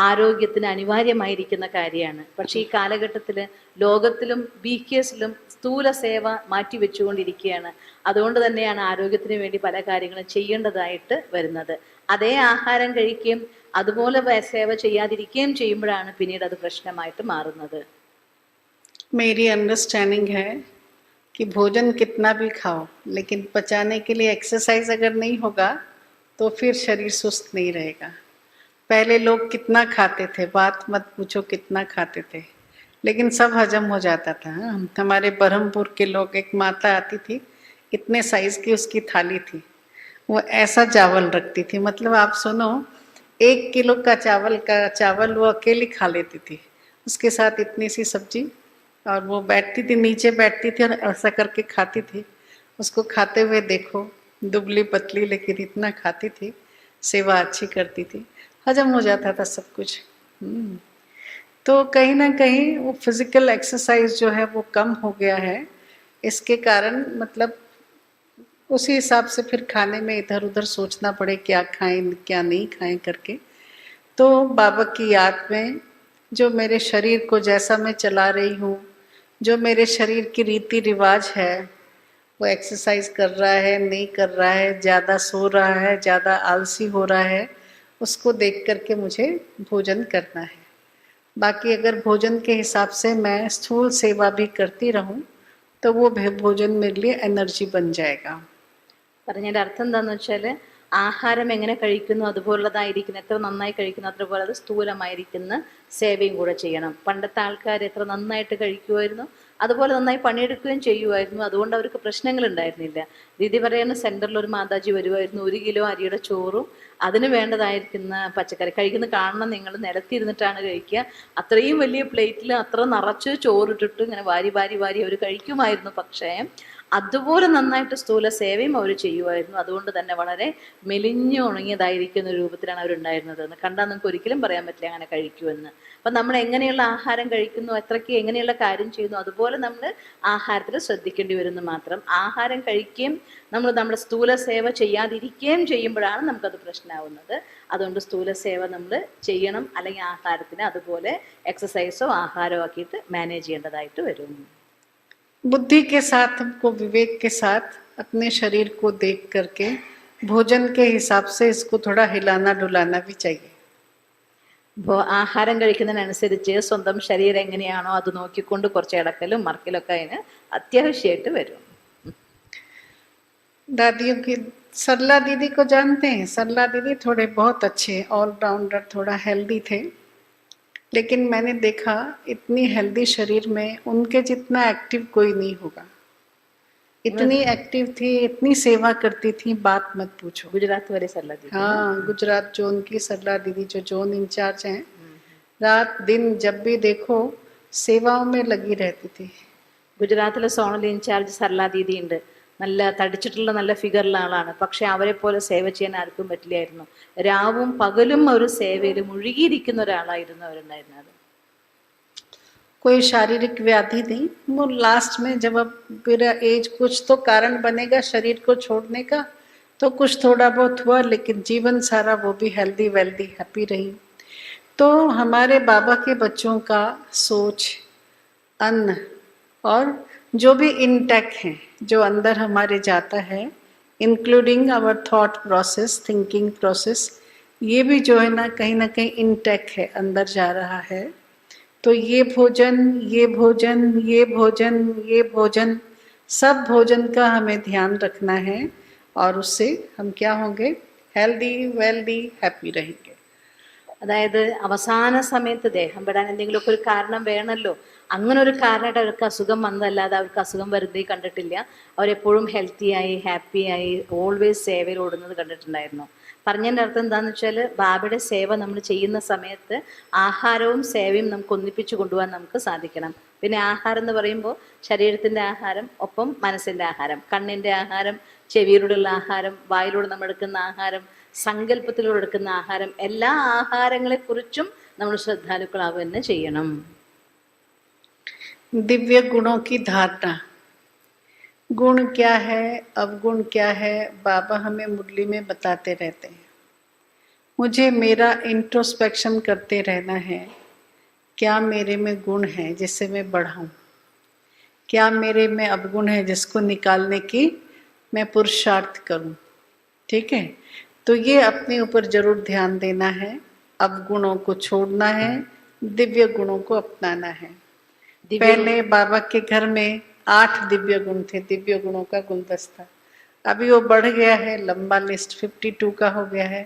ആരോഗ്യത്തിന് അനിവാര്യമായിരിക്കുന്ന കാര്യമാണ്. പക്ഷേ ഈ കാലഘട്ടത്തിൽ ലോകത്തിലും BKSലും സ്ഥൂല സേവ മാറ്റി വെച്ചുകൊണ്ടിരിക്കുകയാണ്. അതുകൊണ്ട് തന്നെയാണ് ആരോഗ്യത്തിന് വേണ്ടി പല കാര്യങ്ങളും ചെയ്യേണ്ടതായിട്ട് വരുന്നത്. അതേ ആഹാരം കഴിക്കുകയും അതുപോലെ സേവ ചെയ്യാതിരിക്കുകയും ചെയ്യുമ്പോഴാണ് പിന്നീട് അത് പ്രശ്നമായിട്ട് മാറുന്നത്. मेरी अंडरस्टैंडिंग है कि भोजन कितना भी खाओ, लेकिन पचाने के लिए एक्सरसाइज अगर नहीं होगा तो फिर शरीर सुस्त नहीं रहेगा। पहले लोग कितना खाते थे, बात मत पूछो कितना खाते थे, लेकिन सब हजम हो जाता था। हमारे बरहमपुर के लोग, एक माता आती थी, इतने साइज़ की उसकी थाली थी, वो ऐसा चावल रखती थी, मतलब आप सुनो 1 किलो का चावल वो अकेली खा लेती थी, उसके साथ इतनी सी सब्जी, और वो बैठती थी नीचे बैठती थी और ऐसा करके खाती थी। उसको खाते हुए देखो, दुबली पतली लेकिन इतना खाती थी, सेवा अच्छी करती थी, हजम हो जाता था सब कुछ। तो कहीं ना कहीं वो फिजिकल एक्सरसाइज जो है वो कम हो गया है। इसके कारण मतलब उसी हिसाब से फिर खाने में इधर उधर सोचना पड़े क्या खाएं क्या नहीं खाएं करके। तो बाबा की याद में जो मेरे शरीर को जैसा मैं चला रही हूँ, जो मेरे शरीर की रीति रिवाज है, वो एक्सरसाइज कर रहा है नहीं कर रहा है, ज़्यादा सो रहा है, ज़्यादा आलसी हो रहा है, उसको देख करके मुझे भोजन करना है। बाकी अगर भोजन के हिसाब से मैं स्थूल सेवा भी करती रहूं तो वो भोजन मेरे लिए एनर्जी बन जाएगा। പറഞ്ഞതിൻ്റെ അർത്ഥം എന്താണെന്ന് വെച്ചാൽ ആഹാരം എങ്ങനെ കഴിക്കുന്നു അതുപോലുള്ളതായിരിക്കുന്ന, എത്ര നന്നായി കഴിക്കുന്നു അതുപോലെ അത് സ്ഥൂലമായിരിക്കുന്ന സേവയും കൂടെ ചെയ്യണം. പണ്ടത്തെ ആൾക്കാർ എത്ര നന്നായിട്ട് കഴിക്കുമായിരുന്നു അതുപോലെ നന്നായി പണിയെടുക്കുകയും ചെയ്യുമായിരുന്നു. അതുകൊണ്ട് അവർക്ക് പ്രശ്നങ്ങൾ ഉണ്ടായിരുന്നില്ല. ദീദി പറയുന്ന സെൻറ്ററിൽ ഒരു മാതാജി വരുമായിരുന്നു, 1 കിലോ അരിയുടെ ചോറും അതിന് വേണ്ടതായിരിക്കുന്ന പച്ചക്കറി കഴിക്കുന്ന കാണണം, നിങ്ങൾ നിലത്തിരുന്നിട്ടാണ് കഴിക്കുക. അത്രയും വലിയ പ്ലേറ്റിൽ അത്ര നിറച്ച് ചോറിട്ടിട്ട് ഇങ്ങനെ വാരി വാരി വാരി അവർ കഴിക്കുമായിരുന്നു. പക്ഷേ അതുപോലെ നന്നായിട്ട് സ്ഥൂല സേവയും അവർ ചെയ്യുമായിരുന്നു. അതുകൊണ്ട് തന്നെ വളരെ മെലിഞ്ഞു ഉണങ്ങിയതായിരിക്കുന്ന രൂപത്തിലാണ് അവരുണ്ടായിരുന്നത് എന്ന് കണ്ടാൽ നിങ്ങൾക്ക് ഒരിക്കലും പറയാൻ പറ്റില്ല അങ്ങനെ കഴിക്കുമെന്ന്. അപ്പം നമ്മൾ എങ്ങനെയുള്ള ആഹാരം കഴിക്കുന്നു, എത്രയ്ക്ക് എങ്ങനെയുള്ള കാര്യം ചെയ്യുന്നു, അതുപോലെ നമ്മൾ ആഹാരത്തിൽ ശ്രദ്ധിക്കേണ്ടി വരുന്നു മാത്രം. ആഹാരം കഴിക്കുകയും നമ്മൾ നമ്മുടെ സ്ഥൂല സേവ ചെയ്യാതിരിക്കുകയും ചെയ്യുമ്പോഴാണ് നമുക്കത് പ്രശ്നമാവുന്നത്. അതുകൊണ്ട് സ്ഥൂല സേവ നമ്മൾ ചെയ്യണം, അല്ലെങ്കിൽ ആഹാരത്തിന് അതുപോലെ എക്സസൈസോ ആഹാരമോ ആക്കിയിട്ട് മാനേജ് ചെയ്യേണ്ടതായിട്ട് വരും. बुद्धि के साथ हमको विवेक के साथ अपने शरीर को देख करके भोजन के हिसाब से इसको थोड़ा हिलाना डुलाना भी चाहिए. അപ്പോൾ ആഹാരം കഴിക്കുന്നതിനനുസരിച്ച് സ്വന്തം ശരീരം എങ്ങനെയാണോ അത് നോക്കിക്കൊണ്ട് കുറച്ച് ഇടക്കലും മറക്കലൊക്കെ അതിന് അത്യാവശ്യമായിട്ട് വരും. दादियों की सरला दीदी को जानते हैं? सरला दीदी थोड़े बहुत अच्छे ऑलराउंडर, थोड़ा हेल्दी थे, लेकिन मैंने देखा इतनी हेल्दी शरीर में उनके जितना एक्टिव कोई नहीं होगा। इतनी एक्टिव थी, इतनी सेवा करती थी, बात मत पूछो। गुजरात वाले सरला दीदी। हाँ, गुजरात जोन की सरला दीदी जो जोन इंचार्ज हैं, रात दिन जब भी देखो सेवाओं में लगी रहती थी। ഗുജറാത്തിലെ സോണൽ ഇൻചാർജ് സർല ദീദി ഉണ്ട്. നല്ല തടിച്ചിട്ടുള്ള നല്ല ഫിഗറുള്ള ആളാണ്. പക്ഷെ അവരെ പോലെ സേവ ചെയ്യാൻ ആർക്കും പറ്റില്ലായിരുന്നു. രാവും പകലും ഒരു സേവയിൽ മുഴുകിയിരിക്കുന്ന ഒരാളായിരുന്നു അവരുണ്ടായിരുന്നത്. कोई शारीरिक व्याधि नहीं, वो लास्ट में जब अब मेरा एज कुछ तो कारण बनेगा शरीर को छोड़ने का, तो कुछ थोड़ा बहुत हुआ, लेकिन जीवन सारा वो भी हेल्दी वेल्दी हैप्पी रही। तो हमारे बाबा के बच्चों का सोच, अन्न और जो भी इंटेक है जो अंदर हमारे जाता है, including our thought process, thinking process, ये भी जो है ना कहीं इंटेक है, अंदर जा रहा है। तो ये भोजन, ये भोजन, ये भोजन, ये भोजन, सब भोजन का हमें ध्यान रखना है, और उससे हम क्या होंगे? हेल्दी वेल्दी हैप्पी रहेंगे। അതായത് അവസാന സമയത്ത് ദേഹം വിടാൻ എന്തെങ്കിലുമൊക്കെ ഒരു കാരണം വേണമല്ലോ. അങ്ങനെ ഒരു കാരണമായിട്ട് അവർക്ക് അസുഖം വന്നതല്ലാതെ അവർക്ക് അസുഖം വെറുതെ കണ്ടിട്ടില്ല. അവരെപ്പോഴും ഹെൽത്തിയായി ഹാപ്പിയായി ഓൾവേസ് സേവയിൽ ഓടുന്നത് കണ്ടിട്ടുണ്ടായിരുന്നു. പറഞ്ഞതിൻ്റെ അർത്ഥം എന്താണെന്ന് വെച്ചാൽ ബാബയുടെ സേവ നമ്മൾ ചെയ്യുന്ന സമയത്ത് ആഹാരവും സേവയും നമുക്ക് ഒന്നിപ്പിച്ച് കൊണ്ടുപോകാൻ നമുക്ക് സാധിക്കണം. പിന്നെ ആഹാരം എന്ന് പറയുമ്പോൾ ശരീരത്തിൻ്റെ ആഹാരം, ഒപ്പം മനസ്സിൻ്റെ ആഹാരം, കണ്ണിൻ്റെ ആഹാരം, ചെവിയിലൂടെയുള്ള ആഹാരം, വായിലൂടെ നമ്മൾ എടുക്കുന്ന ആഹാരം, സങ്കല്പത്തിലൂടെ എടുക്കുന്ന ആഹാരം, എല്ലാ ആഹാരങ്ങളെക്കുറിച്ചും നമ്മൾ ശ്രദ്ധാലുക്കളാവുക തന്നെ ചെയ്യണം. दिव्य गुणों की धारणा, गुण क्या है, अवगुण क्या है, बाबा हमें मुरली में बताते रहते हैं। मुझे मेरा इंट्रोस्पेक्शन करते रहना है, क्या मेरे में गुण है जिससे मैं बढ़ाऊं, क्या मेरे में अवगुण है जिसको निकालने की मैं पुरुषार्थ करूं। ठीक है, तो ये अपने ऊपर जरूर ध्यान देना है, अवगुणों को छोड़ना है, दिव्य गुणों को अपनाना है। पहले बाबा के घर में 8 दिव्य गुण थे, दिव्य गुणों का गुलदस्ता। अभी वो बढ़ गया है, लंबा लिस्ट 52 का हो गया है,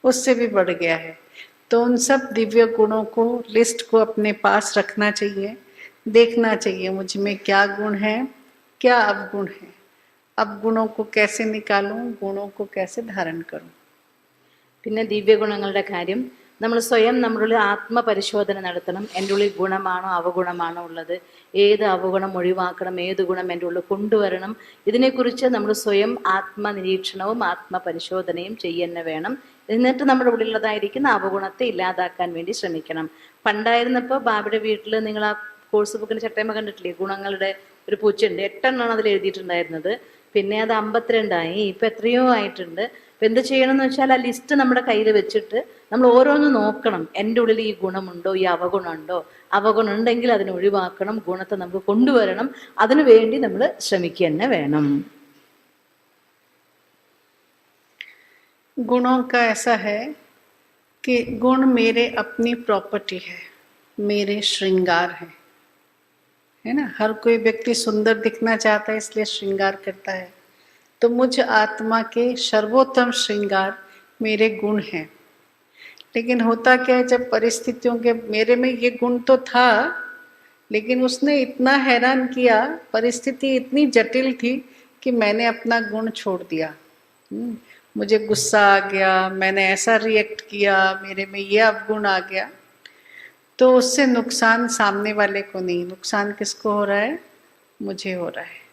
उससे भी बढ़ गया है। तो उन सब दिव्य गुणों को, लिस्ट को अपने पास रखना चाहिए, देखना चाहिए मुझ में क्या गुण है, क्या अवगुण है, अवगुणों को कैसे निकालूं, गुणों को कैसे धारण करूं। പിന്നെ ദിവ്യഗുണങ്ങളുടെ കാര്യം, നമ്മൾ സ്വയം നമ്മുടെ ഉള്ളിൽ ആത്മപരിശോധന നടത്തണം. എൻ്റെ ഉള്ളിൽ ഗുണമാണോ അവഗുണമാണോ ഉള്ളത്, ഏത് അവഗുണം ഒഴിവാക്കണം, ഏത് ഗുണം എൻ്റെ ഉള്ളിൽ കൊണ്ടുവരണം, ഇതിനെക്കുറിച്ച് നമ്മൾ സ്വയം ആത്മനിരീക്ഷണവും ആത്മപരിശോധനയും ചെയ്യുന്ന വേണം. എന്നിട്ട് നമ്മുടെ ഉള്ളിലുള്ളതായിരിക്കുന്ന അവഗുണത്തെ ഇല്ലാതാക്കാൻ വേണ്ടി ശ്രമിക്കണം. പണ്ടായിരുന്നപ്പോൾ ബാബയുടെ വീട്ടിൽ നിങ്ങൾ ആ കോഴ്സ് ബുക്കിന് ചട്ടയമ കണ്ടിട്ടില്ലേ, ഗുണങ്ങളുടെ ഒരു പൂച്ചയുണ്ട്, 8 എണ്ണമാണ് അതിൽ എഴുതിയിട്ടുണ്ടായിരുന്നത്. പിന്നെ അത് 52ആയി, ഇപ്പം എത്രയോ ആയിട്ടുണ്ട്. അപ്പം എന്ത് ചെയ്യണമെന്ന് വെച്ചാൽ ആ ലിസ്റ്റ് നമ്മുടെ കയ്യിൽ വെച്ചിട്ട് നമ്മൾ ഓരോന്ന് നോക്കണം. എൻ്റെ ഉള്ളിൽ ഈ ഗുണമുണ്ടോ, ഈ അവഗുണമുണ്ടോ, അവഗുണം ഉണ്ടെങ്കിൽ അതിനെ ഒഴിവാക്കണം, ഗുണത്തെ നമുക്ക് കൊണ്ടുവരണം. അതിനു വേണ്ടി നമ്മൾ ശ്രമിക്കുക തന്നെ വേണം. गुणों का ऐसा है कि गुण मेरे अपनी प्रॉपर्टी है, मेरे श्रृंगार है ना। हर कोई व्यक्ति सुंदर दिखना चाहता है, इसलिए श्रृंगार करता है। तो मुझ आत्मा के सर्वोत्तम श्रृंगार मेरे गुण हैं। लेकिन होता क्या है, जब परिस्थितियों के, मेरे में ये गुण तो था, लेकिन उसने इतना हैरान किया, परिस्थिति इतनी जटिल थी कि मैंने अपना गुण छोड़ दिया। मुझे गुस्सा आ गया, मैंने ऐसा रिएक्ट किया, मेरे में ये अवगुण आ गया, तो उससे नुकसान सामने वाले को नहीं, नुकसान किसको हो रहा है? मुझे हो रहा है।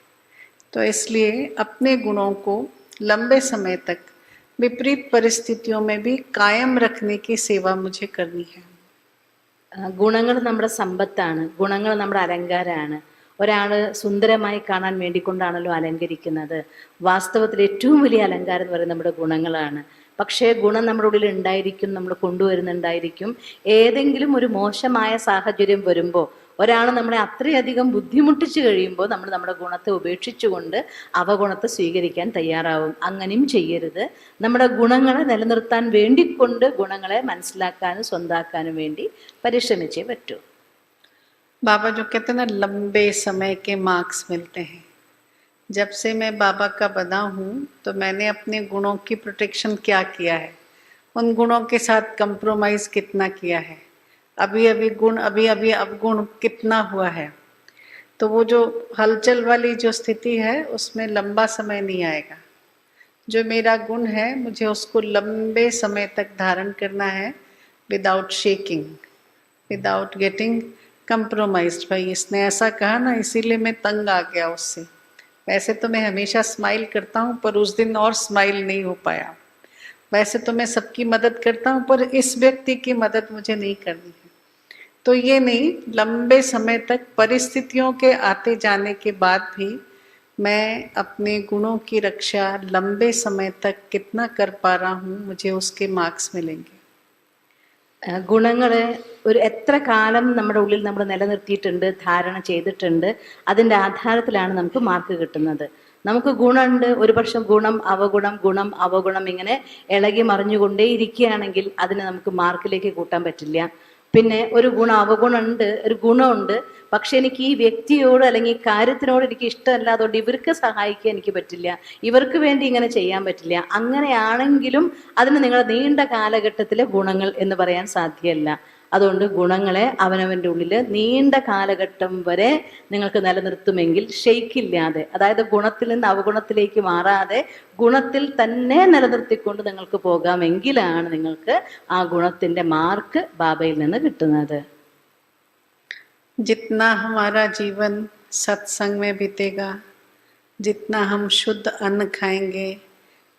तो इसलिए अपने गुणों को लंबे समय तक विपरीत परिस्थितियों में भी कायम रखने की सेवा मुझे करनी है। ഗുണങ്ങൾ നമ്മുടെ സമ്പത്താണ്, ഗുണങ്ങൾ നമ്മുടെ അലങ്കാരമാണ്. ഒരാൾ സുന്ദരമായി കാണാൻ വേണ്ടിക്കൊണ്ടാണല്ലോ അലങ്കരിക്കുന്നത്. വാസ്തവത്തിൽ ഏറ്റവും വലിയ അലങ്കാരം എന്ന് പറയുന്നത് നമ്മുടെ ഗുണങ്ങളാണ്. പക്ഷേ ഗുണം നമ്മുടെ ഉള്ളിൽ ഉണ്ടായിരിക്കും, നമ്മൾ കൊണ്ടുവരുന്നുണ്ടായിരിക്കും. ഏതെങ്കിലും ഒരു മോശമായ സാഹചര്യം വരുമ്പോൾ, ഒരാൾ നമ്മളെ അത്രയധികം ബുദ്ധിമുട്ടിച്ച് കഴിയുമ്പോൾ നമ്മൾ നമ്മുടെ ഗുണത്തെ ഉപേക്ഷിച്ചുകൊണ്ട് അവഗുണത്തെ സ്വീകരിക്കാൻ തയ്യാറാവും. അങ്ങനെയും ചെയ്യരുത്. നമ്മുടെ ഗുണങ്ങളെ നിലനിർത്താൻ വേണ്ടിക്കൊണ്ട് ഗുണങ്ങളെ മനസ്സിലാക്കാനും സ്വന്താക്കാനും വേണ്ടി പരിശ്രമിച്ചേ പറ്റൂ. बाबा जो कहते हैं ना, लंबे समय के मार्क्स मिलते हैं, जब से मैं बाबा का बना हूँ तो मैंने अपने गुणों की प्रोटेक्शन क्या किया है, उन गुणों के साथ कंप्रोमाइज़ कितना किया है, अभी अभी गुण अभी अभी अवगुण कितना हुआ है। तो वो जो हलचल वाली जो स्थिति है उसमें लंबा समय नहीं आएगा। जो मेरा गुण है मुझे उसको लंबे समय तक धारण करना है, without shaking, without getting compromised. भाई इसने ऐसा कहा ना, इसीलिए मैं तंग आ गया उससे। वैसे तो मैं हमेशा स्माइल करता हूँ, पर उस दिन और स्माइल नहीं हो पाया। वैसे तो मैं सबकी मदद करता हूँ, पर इस व्यक्ति की मदद मुझे नहीं करनी है। तो ये नहीं, लंबे समय तक परिस्थितियों के आते जाने के बाद भी मैं अपने गुणों की रक्षा लंबे समय तक कितना कर पा रहा हूँ, मुझे उसके मार्क्स मिलेंगे। ഗുണങ്ങൾ ഒരു എത്ര കാലം നമ്മുടെ ഉള്ളിൽ നമ്മൾ നിലനിർത്തിയിട്ടുണ്ട്, ധാരണ ചെയ്തിട്ടുണ്ട്, അതിൻ്റെ ആധാരത്തിലാണ് നമുക്ക് മാർക്ക് കിട്ടുന്നത്. നമുക്ക് ഗുണമുണ്ട്, ഒരുപക്ഷെ ഗുണം അവഗുണം ഗുണം അവഗുണം ഇങ്ങനെ ഇളകി മറിഞ്ഞുകൊണ്ടേ ഇരിക്കുകയാണെങ്കിൽ അതിനെ നമുക്ക് മാർക്കിലേക്ക് കൂട്ടാൻ പറ്റില്ല. പിന്നെ ഒരു ഗുണം അവഗുണമുണ്ട്, ഒരു ഗുണമുണ്ട്, പക്ഷെ എനിക്ക് ഈ വ്യക്തിയോട് അല്ലെങ്കിൽ കാര്യത്തിനോട് എനിക്ക് ഇഷ്ടമല്ല, അതുകൊണ്ട് ഇവർക്ക് സഹായിക്കാൻ എനിക്ക് പറ്റില്ല, ഇവർക്ക് വേണ്ടി ഇങ്ങനെ ചെയ്യാൻ പറ്റില്ല. അങ്ങനെയാണെങ്കിലും അതിന് നിങ്ങളുടെ നീണ്ട കാലഘട്ടത്തിലെ ഗുണങ്ങൾ എന്ന് പറയാൻ സാധ്യമല്ല. അതുകൊണ്ട് ഗുണങ്ങളെ അവനവൻ്റെ ഉള്ളിൽ നീണ്ട കാലഘട്ടം വരെ നിങ്ങൾക്ക് നിലനിർത്തുമെങ്കിൽ ഷെയ്ക്കില്ലാതെ, അതായത് ഗുണത്തിൽ നിന്ന് അവഗുണത്തിലേക്ക് മാറാതെ ഗുണത്തിൽ തന്നെ നിലനിർത്തിക്കൊണ്ട് നിങ്ങൾക്ക് പോകാമെങ്കിലാണ് നിങ്ങൾക്ക് ആ ഗുണത്തിൻ്റെ മാർക്ക് ബാബയിൽ നിന്ന് കിട്ടുന്നത്. जितना हमारा जीवन सत्संग में बीतेगा, जितना हम शुद्ध अन्न खाएंगे,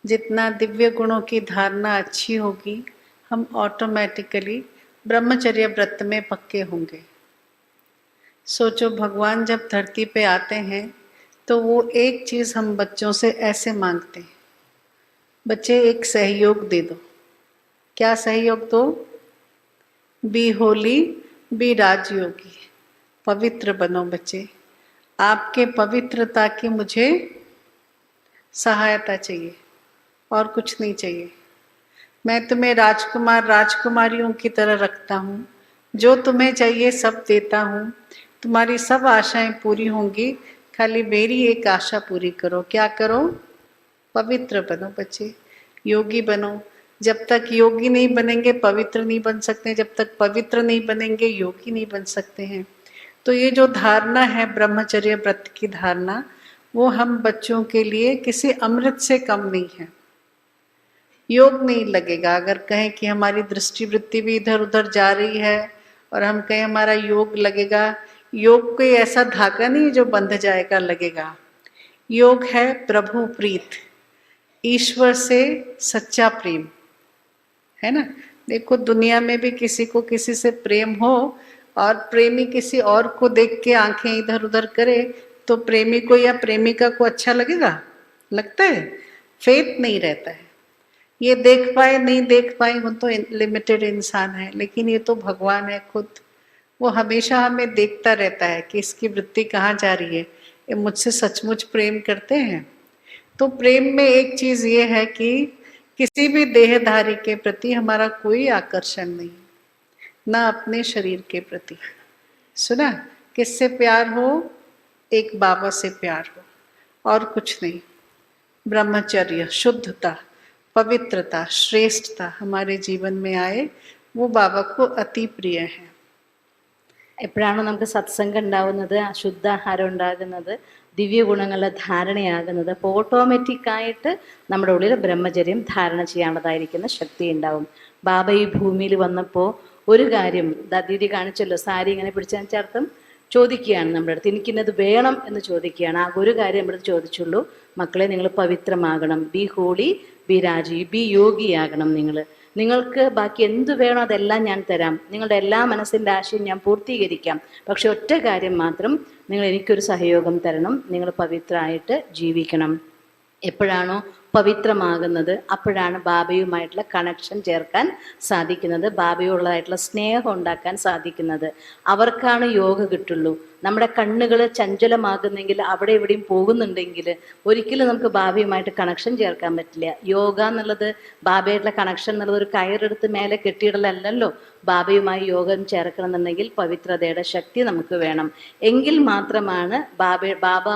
जितना दिव्य गुणों की धारणा अच्छी होगी, हम ऑटोमेटिकली ब्रह्मचर्य व्रत में पक्के होंगे। सोचो, भगवान जब धरती पे आते हैं तो वो एक चीज़ हम बच्चों से ऐसे मांगते हैं, बच्चे एक सहयोग दे दो। क्या सहयोग दो? बी होली, बी राजयोगी, पवित्र बनो बच्चे। आपके पवित्रता की मुझे सहायता चाहिए और कुछ नहीं चाहिए। मैं तुम्हें राजकुमार राजकुमारियों की तरह रखता हूँ, जो तुम्हें चाहिए सब देता हूँ, तुम्हारी सब आशाएं पूरी होंगी, खाली मेरी एक आशा पूरी करो। क्या करो? पवित्र बनो बच्चे, योगी बनो। जब तक योगी नहीं बनेंगे पवित्र नहीं बन सकते, जब तक पवित्र नहीं बनेंगे योगी नहीं बन सकते हैं। तो ये जो धारणा है ब्रह्मचर्य व्रत की धारणा, वो हम बच्चों के लिए किसी अमृत से कम नहीं है। योग नहीं लगेगा अगर कहें कि हमारी दृष्टि वृत्ति भी इधर उधर जा रही है और हम कहें हमारा योग लगेगा। योग कोई ऐसा धागा नहीं जो बंध जाएगा, लगेगा। योग है प्रभु प्रीत, ईश्वर से सच्चा प्रेम, है ना। देखो, दुनिया में भी किसी को किसी से प्रेम हो और प्रेमी किसी और को देख के आंखें इधर उधर करे, तो प्रेमी को या प्रेमिका को अच्छा लगेगा? लगता है? फेथ नहीं रहता है। ये देख पाए नहीं देख पाए वो तो लिमिटेड इंसान है, लेकिन ये तो भगवान है खुद। वो हमेशा हमें देखता रहता है कि इसकी वृत्ति कहाँ जा रही है, ये मुझसे सचमुच प्रेम करते हैं। तो प्रेम में एक चीज़ ये है कि किसी भी देहधारी के प्रति हमारा कोई आकर्षण नहीं, ना अपने शरीर के प्रति। सुना? किससे प्यार हो? एक बाबा से प्यार हो और कुछ नहीं। ब्रह्मचर्य, शुद्धता, पवित्रता, श्रेष्ठता हमारे जीवन में आए, वो बाबा को अति प्रिय है. എപ്പോഴാണോ നമുക്ക് സത്സംഗം ഉണ്ടാവുന്നത്, അശുദ്ധാഹാരം ഉണ്ടാകുന്നത്, ദിവ്യ ഗുണങ്ങളുടെ ധാരണയാകുന്നത്, അപ്പോൾ ഓട്ടോമാറ്റിക്കായിട്ട് നമ്മുടെ ഉള്ളിൽ ബ്രഹ്മചര്യം ധാരണ ചെയ്യാനുള്ളതായിരിക്കുന്ന ശക്തി ഉണ്ടാവും. ബാബ ഈ ഭൂമിയിൽ വന്നപ്പോൾ ഒരു കാര്യം ദീദി കാണിച്ചല്ലോ, സാരി ഇങ്ങനെ പിടിച്ചതിൻ്റെ അർത്ഥം ചോദിക്കുകയാണ് നമ്മുടെ അടുത്ത്, എനിക്കിന്നത് വേണം എന്ന് ചോദിക്കുകയാണ്. ആ ഒരു കാര്യം നമ്മുടെ അടുത്ത് ചോദിച്ചുള്ളൂ, മക്കളെ നിങ്ങൾ പവിത്രമാകണം, ബി ഹോളി ബി രാജി, ബി യോഗിയാകണം. നിങ്ങൾക്ക് ബാക്കി എന്ത് വേണോ അതെല്ലാം ഞാൻ തരാം, നിങ്ങളുടെ എല്ലാ മനസ്സിൻ്റെ ആശയം ഞാൻ പൂർത്തീകരിക്കാം, പക്ഷെ ഒറ്റ കാര്യം മാത്രം, നിങ്ങൾ എനിക്കൊരു സഹയോഗം തരണം, നിങ്ങൾ പവിത്രമായിട്ട് ജീവിക്കണം. എപ്പോഴാണോ പവിത്രമാകുന്നത് അപ്പോഴാണ് ബാബയുമായിട്ടുള്ള കണക്ഷൻ ചേർക്കാൻ സാധിക്കുന്നത്, ബാബയോടുള്ളതായിട്ടുള്ള സ്നേഹം ഉണ്ടാക്കാൻ സാധിക്കുന്നത്. അവർക്കാണ് യോഗ കിട്ടുള്ളൂ. നമ്മുടെ കണ്ണുകൾ ചഞ്ചലമാകുന്നെങ്കിൽ, അവിടെ എവിടെയും പോകുന്നുണ്ടെങ്കിൽ ഒരിക്കലും നമുക്ക് ബാബയുമായിട്ട് കണക്ഷൻ ചേർക്കാൻ പറ്റില്ല. യോഗ എന്നുള്ളത്, ബാബയായിട്ടുള്ള കണക്ഷൻ എന്നുള്ളത് ഒരു കയറെടുത്ത് മേലെ കെട്ടിയിടലല്ലോ. ബാബയുമായി യോഗം ചേർക്കണം എന്നുണ്ടെങ്കിൽ പവിത്രതയുടെ ശക്തി നമുക്ക് വേണം. എങ്കിൽ മാത്രമാണ് ബാബ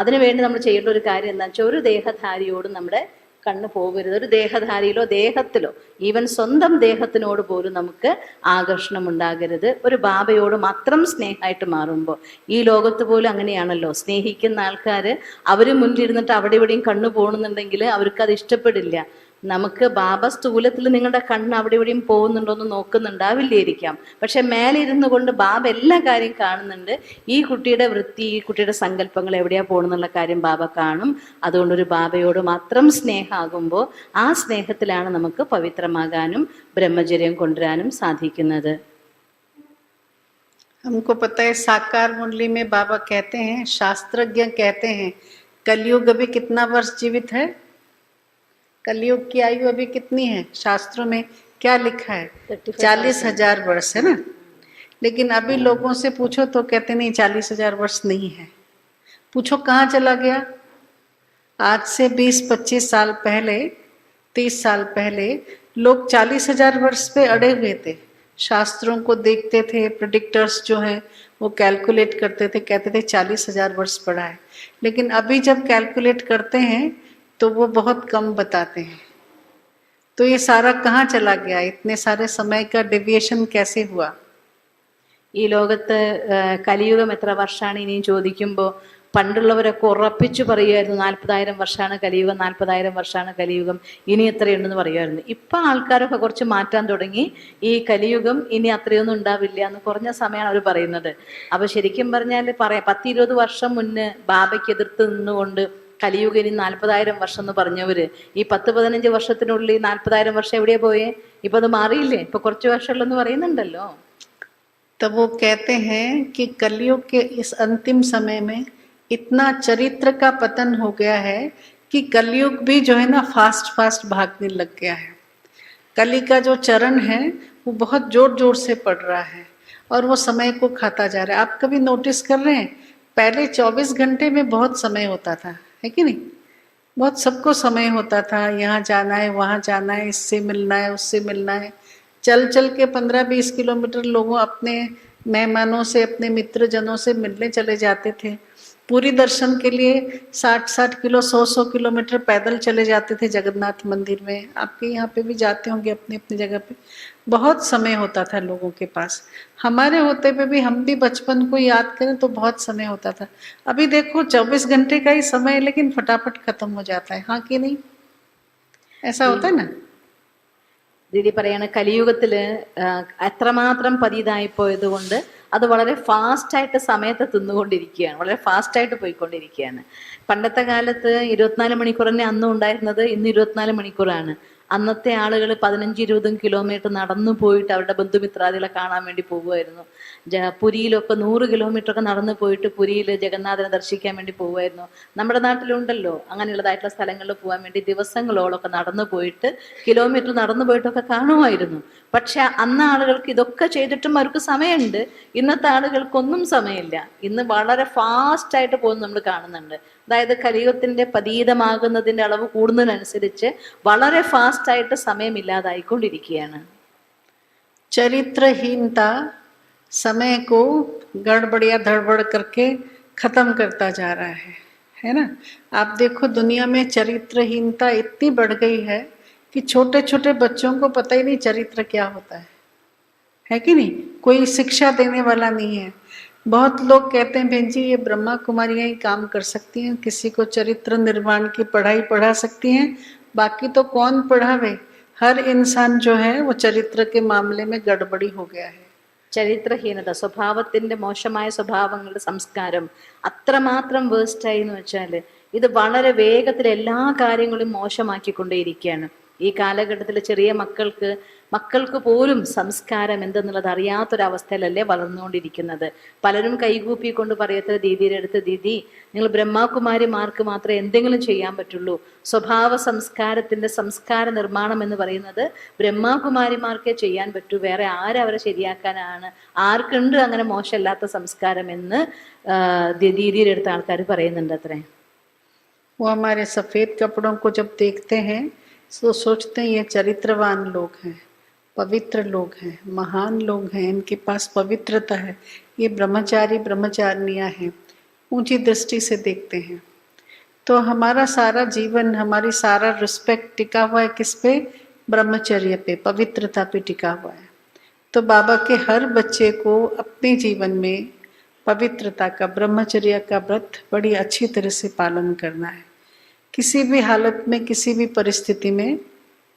അതിനുവേണ്ടി നമ്മൾ ചെയ്യേണ്ട ഒരു കാര്യം എന്താ വെച്ചാൽ ഒരു ദേഹധാരിയോട് നമ്മുടെ കണ്ണ് പോകരുത്. ഒരു ദേഹധാരിയിലോ ദേഹത്തിലോ ഈവൻ സ്വന്തം ദേഹത്തിനോട് പോലും നമുക്ക് ആകർഷണം ഉണ്ടാകരുത്. ഒരു ബാബയോട് മാത്രം സ്നേഹമായിട്ട് മാറുമ്പോൾ, ഈ ലോകത്ത് പോലും അങ്ങനെയാണല്ലോ, സ്നേഹിക്കുന്ന ആൾക്കാർ അവർ മുന്നിലിരുന്നിട്ട് അവിടെ ഇവിടെയും കണ്ണ് പോകണമെന്നുണ്ടെങ്കിൽ അവർക്കത് ഇഷ്ടപ്പെടില്ല. നമുക്ക് ബാബ സ്ഥൂലത്തിൽ നിങ്ങളുടെ കണ്ണ് അവിടെ ഇവിടെയും പോകുന്നുണ്ടോയെന്ന് നോക്കുന്നുണ്ടാവില്ലായിരിക്കാം, പക്ഷെ മേലെ ഇരുന്നു കൊണ്ട് ബാബ എല്ലാ കാര്യം കാണുന്നുണ്ട്. ഈ കുട്ടിയുടെ വൃത്തി, ഈ കുട്ടിയുടെ സങ്കല്പങ്ങൾ എവിടെയാ പോകണമെന്നുള്ള കാര്യം ബാബ കാണും. അതുകൊണ്ടൊരു ബാബയോട് മാത്രം സ്നേഹമാകുമ്പോൾ ആ സ്നേഹത്തിലാണ് നമുക്ക് പവിത്രമാകാനും ബ്രഹ്മചര്യം കൊണ്ടുവരാനും സാധിക്കുന്നത്. हमको पता है साकार मुरली में बाबा कहते हैं, शास्त्रज्ञ कहते हैं, कलयुग अभी कितना वर्ष जीवित है, कलयुग की आयु अभी कितनी है, शास्त्रों में क्या लिखा है? 40,000 वर्ष है ना। लेकिन अभी लोगों से पूछो तो कहते नहीं 40,000 वर्ष नहीं है। पूछो कहाँ चला गया? आज से 20-25 साल पहले, 30 साल पहले लोग 40,000 वर्ष पे अड़े हुए थे। शास्त्रों को देखते थे, प्रेडिक्टर्स जो हैं वो कैलकुलेट करते थे, कहते थे 40,000 वर्ष पड़ा है। लेकिन अभी जब कैलकुलेट करते हैं तो वो बहुत कम बताते हैं। तो ये सारा कहाँ चला गया? इतने सारे समय का डेविएशन कैसे हुआ? ഈ ലോകത്ത് കലിയുഗം എത്ര വർഷമാണ് ഇനിയും ചോദിക്കുമ്പോൾ പണ്ടുള്ളവരൊക്കെ ഉറപ്പിച്ചു പറയുമായിരുന്നു 40,000 വർഷമാണ് കലിയുഗം, 40,000 വർഷമാണ് കലിയുഗം, ഇനി എത്രയുണ്ടെന്ന് പറയുമായിരുന്നു. ഇപ്പം ആൾക്കാരൊക്കെ കുറച്ച് മാറ്റാൻ തുടങ്ങി. ഈ കലിയുഗം ഇനി അത്രയൊന്നും ഉണ്ടാവില്ല എന്ന് കുറഞ്ഞ സമയമാണ് അവർ പറയുന്നത്. അപ്പോൾ ശരിക്കും പറഞ്ഞാൽ 10-20 വർഷം മുന്നേ ബാബയ്ക്ക് എതിർത്ത് നിന്നുകൊണ്ട് കലിയുഗം ഇനി 40,000 വർഷം എന്ന് പറഞ്ഞവര് ഈ 10-15 വർഷത്തിനുള്ളിൽ 40,000 വർഷം എവിടെയാ പോയേ? ഇപ്പൊ അത് മാറിയില്ലേ? ഇപ്പൊ കുറച്ച് വർഷമുള്ളെന്ന് പറയുന്നുണ്ടല്ലോ. तब वो कहते हैं कि कलयुग के इस अंतिम समय में इतना चरित्र का पतन हो गया है कि कलयुग भी जो है ना फास्ट भागने लग गया है। कली का जो चरण है वो बहुत जोर जोर से पड़ रहा है और वो समय को खाता जा रहा है। आप कभी नोटिस कर रहे हैं? पहले 24 घंटे में बहुत समय होता था, है कि नहीं? बहुत सबको समय होता था, यहाँ जाना है, वहाँ जाना है, इससे मिलना है, उससे मिलना है। चल चल के 15-20 किलोमीटर लोगों अपने मेहमानों से, अपने मित्रजनों से मिलने चले जाते थे। पूरी दर्शन के लिए 60-60 किलो 100-100 किलोमीटर पैदल चले जाते थे जगन्नाथ मंदिर में। आपके यहाँ पे भी जाते होंगे अपनी अपनी जगह पे। बहुत समय होता था लोगों के पास। हमारे होते पे भी हम भी बचपन को याद करें तो बहुत समय होता था। अभी देखो 24 घंटे का ही समय है लेकिन फटाफट खत्म हो जाता है, हाँ कि नहीं? ऐसा होता है ना? ദീദി പറയാണ് കലിയുഗത്തിൽ എത്രമാത്രം പതിതായി പോയത് കൊണ്ട് അത് വളരെ ഫാസ്റ്റായിട്ട് സമയത്ത് തിന്നുകൊണ്ടിരിക്കുകയാണ്, വളരെ ഫാസ്റ്റായിട്ട് പോയിക്കൊണ്ടിരിക്കുകയാണ്. പണ്ടത്തെ കാലത്ത് 24 മണിക്കൂർ തന്നെ അന്നും ഉണ്ടായിരുന്നത്, ഇന്ന് 24 മണിക്കൂറാണ്. അന്നത്തെ ആളുകൾ 15-20 കിലോമീറ്റർ നടന്നു പോയിട്ട് അവരുടെ ബന്ധുമിത്രാദികളെ കാണാൻ വേണ്ടി പോകുമായിരുന്നു. പുരിയിലൊക്കെ 100 കിലോമീറ്റർ ഒക്കെ നടന്നു പോയിട്ട് പുരിയിൽ ജഗന്നാഥനെ ദർശിക്കാൻ വേണ്ടി പോകുമായിരുന്നു. നമ്മുടെ നാട്ടിലുണ്ടല്ലോ അങ്ങനെയുള്ളതായിട്ടുള്ള സ്ഥലങ്ങളിൽ പോകാൻ വേണ്ടി ദിവസങ്ങളോളൊക്കെ നടന്നു പോയിട്ട് കിലോമീറ്റർ നടന്നു പോയിട്ടൊക്കെ കാണുമായിരുന്നു. പക്ഷെ അന്ന് ആളുകൾക്ക് ഇതൊക്കെ ചെയ്തിട്ടും അവർക്ക് സമയമുണ്ട്. ഇന്നത്തെ ആളുകൾക്കൊന്നും സമയമില്ല. ഇന്ന് വളരെ ഫാസ്റ്റായിട്ട് പോകുന്നത് നമ്മൾ കാണുന്നുണ്ട്. അതായത് കലിയുഗത്തിന്റെ പതീതമാകുന്നതിന്റെ അളവ് കൂടുന്നതിനനുസരിച്ച് വളരെ ഫാസ്റ്റായിട്ട് സമയമില്ലാതായിക്കൊണ്ടിരിക്കുകയാണ്. चरित्रहीनता समय को गड़बड़िया धड़बड़ करके खत्म करता जा रहा है ना? आप देखो दुनिया में चरित्रहीनता इतनी बढ़ गई है कि छोटे छोटे बच्चों को पता ही नहीं चरित्र क्या होता है कि नहीं? कोई शिक्षा देने वाला नहीं है। बहुत लोग कहते हैं बहन जी ये ब्रह्मा कुमारियाँ ही काम कर सकती हैं, किसी को चरित्र निर्माण की पढ़ाई पढ़ा सकती हैं, बाकी तो कौन पढ़ावे? हर इंसान जो है वो चरित्र के मामले में गड़बड़ी हो गया है. ചരിത്രഹീനത, സ്വഭാവത്തിന്റെ മോശമായ സ്വഭാവങ്ങളുടെ സംസ്കാരം അത്രമാത്രം വേസ്റ്റായി എന്ന് വെച്ചാൽ ഇത് വളരെ വേഗത്തിൽ എല്ലാ കാര്യങ്ങളും മോശമാക്കിക്കൊണ്ടേയിരിക്കുകയാണ്. ഈ കാലഘട്ടത്തിൽ ചെറിയ മക്കൾക്ക് പോലും സംസ്കാരം എന്തെന്നുള്ളത് അറിയാത്തൊരവസ്ഥയിലല്ലേ വളർന്നുകൊണ്ടിരിക്കുന്നത്. പലരും കൈകൂപ്പിക്കൊണ്ട് പറയത്ര ദീദിയുടെ അടുത്ത്, ദീദി നിങ്ങൾ ബ്രഹ്മകുമാരിമാർക്ക് മാത്രമേ എന്തെങ്കിലും ചെയ്യാൻ പറ്റുള്ളൂ, സ്വഭാവ സംസ്കാരത്തിന്റെ സംസ്കാര നിർമ്മാണം എന്ന് പറയുന്നത് ബ്രഹ്മകുമാരിമാർക്കേ ചെയ്യാൻ പറ്റൂ, വേറെ ആരവരെ ശരിയാക്കാനാണ്, ആർക്കുണ്ട് അങ്ങനെ മോശമില്ലാത്ത സംസ്കാരം എന്ന് ദീദിയുടെ അടുത്ത ആൾക്കാർ പറയുന്നുണ്ട് അത്രേ. वो हमारे सफ़ेद कपड़ों को जब देखते हैं तो सोचते हैं ये चरित्रवान लोग हैं, पवित्र लोग हैं, महान लोग हैं, इनके पास पवित्रता है, ये ब्रह्मचारी ब्रह्मचारिणियाँ हैं. ऊंची दृष्टि से देखते हैं। तो हमारा सारा जीवन, हमारी सारा रिस्पेक्ट टिका हुआ है किस पे? ब्रह्मचर्य पे, पवित्रता पे टिका हुआ है। तो बाबा के हर बच्चे को अपने जीवन में पवित्रता का, ब्रह्मचर्य का व्रत बड़ी अच्छी तरह से पालन करना है। किसी भी हालत में, किसी भी परिस्थिति में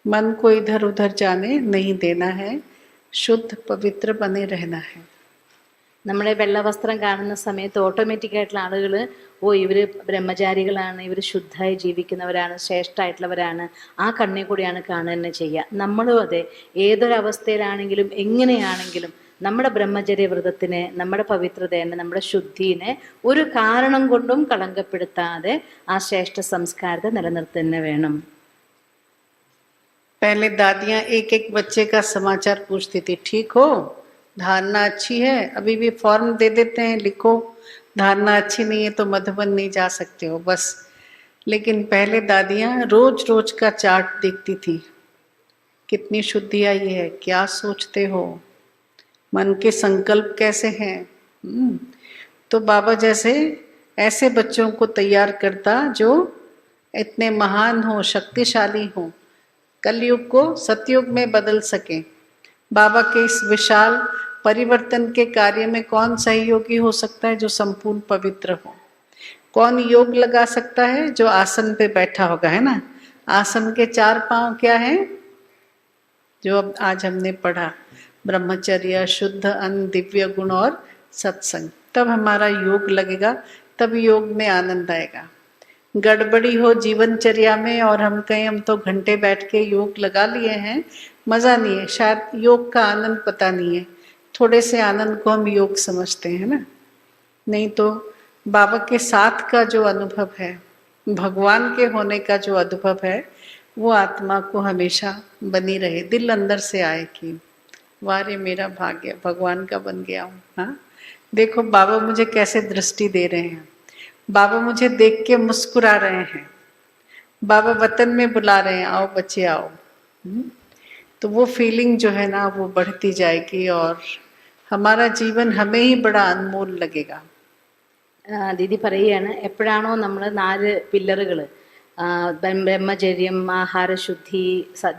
मन को इधर उधर जाने नहीं देना है, शुद्ध पवित्र बने रहना है। നമ്മളെ വെള്ള വസ്ത്രം കാണുന്ന സമയത്ത് ഓട്ടോമാറ്റിക്കായിട്ടുള്ള ആളുകൾ ഇവർ ബ്രഹ്മചാരികളാണ്, ഇവർ ശുദ്ധമായി ജീവിക്കുന്നവരാണ്, ശ്രേഷ്ഠമായിട്ടുള്ളവരാണ്, ആ കണ്ണിൽ കൂടിയാണ് കാണുക തന്നെ ചെയ്യുക. നമ്മളും അതെ, ഏതൊരവസ്ഥയിലാണെങ്കിലും എങ്ങനെയാണെങ്കിലും നമ്മുടെ ബ്രഹ്മചര്യ വ്രതത്തിനെ, നമ്മുടെ പവിത്രതയെ, നമ്മുടെ ശുദ്ധിനെ ഒരു കാരണം കൊണ്ടും കളങ്കപ്പെടുത്താതെ ആ ശ്രേഷ്ഠ സംസ്കാരത്തെ നിലനിർത്തുന്ന വേണം. पहले दादियाँ एक एक बच्चे का समाचार पूछती थी, ठीक हो, धारणा अच्छी है? अभी भी फॉर्म दे देते हैं, लिखो, धारणा अच्छी नहीं है तो मधुबन नहीं जा सकते हो, बस। लेकिन पहले दादियाँ रोज रोज का चार्ट देखती थी, कितनी शुद्धि आई है, क्या सोचते हो, मन के संकल्प कैसे हैं। तो बाबा जैसे ऐसे बच्चों को तैयार करता जो इतने महान हो, शक्तिशाली हो, कलयुग को सतयुग में बदल सके। बाबा के इस विशाल परिवर्तन के कार्य में कौन सहयोगी हो सकता है? जो संपूर्ण पवित्र हो। कौन योग लगा सकता है? जो आसन पे बैठा होगा, है ना। आसन के 4 पांव क्या है? जो अब आज हमने पढ़ा, ब्रह्मचर्य, शुद्ध अन्न, दिव्य गुण और सत्संग। तब हमारा योग लगेगा, तब योग में आनंद आएगा। गड़बड़ी हो जीवनचर्या में और हम कहें हम तो घंटे बैठ के योग लगा लिए हैं, मज़ा नहीं है, शायद योग का आनंद पता नहीं है। थोड़े से आनंद को हम योग समझते हैं ना। नहीं तो बाबा के साथ का जो अनुभव है, भगवान के होने का जो अनुभव है, वो आत्मा को हमेशा बनी रहे, दिल अंदर से आए कि वारे मेरा भाग्य, भगवान का बन गया हूँ। हाँ, देखो बाबा मुझे कैसे दृष्टि दे रहे हैं, बाबा मुझे देख के मुस्कुरा रहे हैं, बाबा वतन में बुला रहे हैं, आओ बच्चे आओ। तो वो फीलिंग जो है ना, वो बढ़ती जाएगी और हमारा जीवन हमें ही बड़ा अनमोल लगेगा. ദീദി പറയുകയാണ്, എപ്പോഴാണോ നമ്മൾ 4 പില്ലറുകൾ, ബ്രഹ്മചര്യം, ആഹാരശുദ്ധി,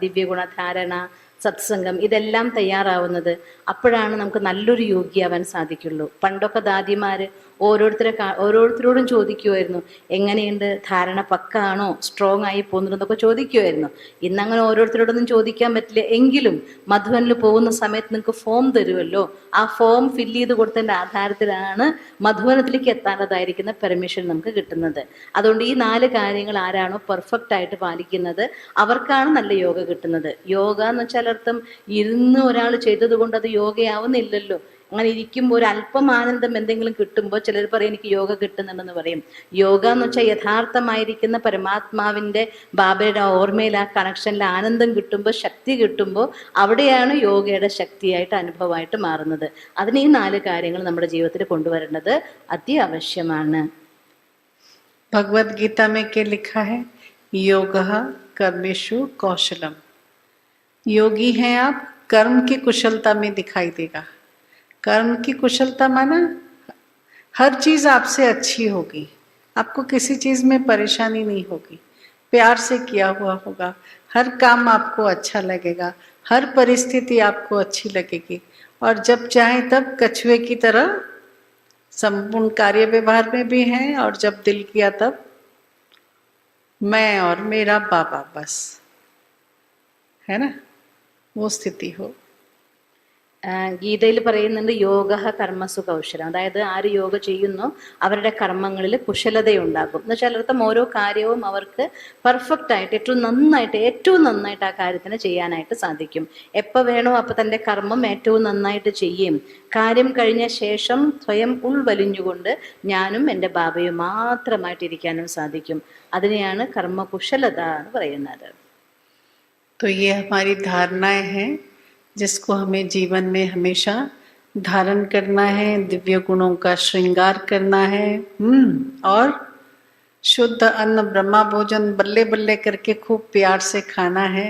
ദിവ്യഗുണധാരണ, സത്സംഗം, ഇതെല്ലാം തയ്യാറാവുന്നത്, അപ്പോഴാണ് നമുക്ക് നല്ലൊരു യോഗിയാവാൻ സാധിക്കുള്ളൂ. പണ്ടൊക്കെ ദാദിമാർ ഓരോരുത്തരോടും ചോദിക്കുമായിരുന്നു, എങ്ങനെയുണ്ട്, ധാരണ പക്കാണോ, സ്ട്രോങ് ആയി പോകുന്നുണ്ടെന്നൊക്കെ ചോദിക്കുമായിരുന്നു. ഇന്നങ്ങനെ ഓരോരുത്തരോടൊന്നും ചോദിക്കാൻ പറ്റില്ല. എങ്കിലും മധുവനിൽ പോകുന്ന സമയത്ത് നിങ്ങൾക്ക് ഫോം തരുമല്ലോ, ആ ഫോം ഫില്ല് ചെയ്ത് കൊടുത്തതിൻ്റെ ആധാരത്തിലാണ് മധുവനത്തിലേക്ക് എത്താനതായിരിക്കുന്ന പെർമിഷൻ നമുക്ക് കിട്ടുന്നത്. അതുകൊണ്ട് ഈ 4 കാര്യങ്ങൾ ആരാണോ പെർഫെക്റ്റ് ആയിട്ട് പാലിക്കുന്നത് അവർക്കാണ് നല്ല യോഗ കിട്ടുന്നത്. യോഗ എന്ന് വെച്ചാൽ അർത്ഥം ഇരുന്ന് ഒരാൾ ചെയ്തത് കൊണ്ട് അത് യോഗയാവുന്നില്ലല്ലോ. അങ്ങനെ ഇരിക്കുമ്പോൾ ഒരു അല്പം ആനന്ദം എന്തെങ്കിലും കിട്ടുമ്പോൾ ചിലർ പറയും എനിക്ക് യോഗ കിട്ടുന്നുണ്ടെന്ന് പറയും. യോഗ എന്ന് വെച്ചാൽ യഥാർത്ഥമായിരിക്കുന്ന പരമാത്മാവിൻ്റെ, ബാബയുടെ ഓർമ്മയിൽ, ആ കണക്ഷനിൽ ആനന്ദം കിട്ടുമ്പോൾ, ശക്തി കിട്ടുമ്പോൾ അവിടെയാണ് യോഗയുടെ ശക്തിയായിട്ട്, അനുഭവമായിട്ട് മാറുന്നത്. അതിന് ഈ 4 കാര്യങ്ങൾ നമ്മുടെ ജീവിതത്തിൽ കൊണ്ടുവരേണ്ടത് അത്യാവശ്യമാണ്. भगवद गीता में क्या लिखा है? योगः कर्मेषु कौशलम. योगी हैं आप, कर्म की कुशलता में दिखाई देगा. कर्म की कुशलता माना हर चीज़ आपसे अच्छी होगी, आपको किसी चीज़ में परेशानी नहीं होगी, प्यार से किया हुआ होगा, हर काम आपको अच्छा लगेगा, हर परिस्थिति आपको अच्छी लगेगी, और जब चाहे तब कछुए की तरह संपूर्ण कार्य व्यवहार में भी हैं, और जब दिल किया तब मैं और मेरा बाबा, बस, है ना, वो स्थिति हो. ഗീതയിൽ പറയുന്നുണ്ട്, യോഗ കർമ്മസു കൗശലം. അതായത് ആര് യോഗ ചെയ്യുന്നോ അവരുടെ കർമ്മങ്ങളിൽ കുശലതയുണ്ടാകും എന്ന് വെച്ചാൽ അർത്ഥം ഓരോ കാര്യവും അവർക്ക് പെർഫെക്റ്റ് ആയിട്ട്, ഏറ്റവും നന്നായിട്ട് ആ കാര്യത്തിന് ചെയ്യാനായിട്ട് സാധിക്കും. എപ്പോൾ വേണോ അപ്പോൾ തൻ്റെ കർമ്മം ഏറ്റവും നന്നായിട്ട് ചെയ്യും. കാര്യം കഴിഞ്ഞ ശേഷം സ്വയം ഉൾവലിഞ്ഞുകൊണ്ട് ഞാനും എൻ്റെ ബാബയും മാത്രമായിട്ടിരിക്കാനും സാധിക്കും. അതിനെയാണ് കർമ്മകുശലത എന്ന് പറയുന്നത്. तो ये हमारी धारणाएं हैं जिसको हमें जीवन में हमेशा धारण करना है, दिव्य गुणों का श्रृंगार करना है, और शुद्ध अन्न ब्रह्मा भोजन बल्ले बल्ले करके खूब प्यार से खाना है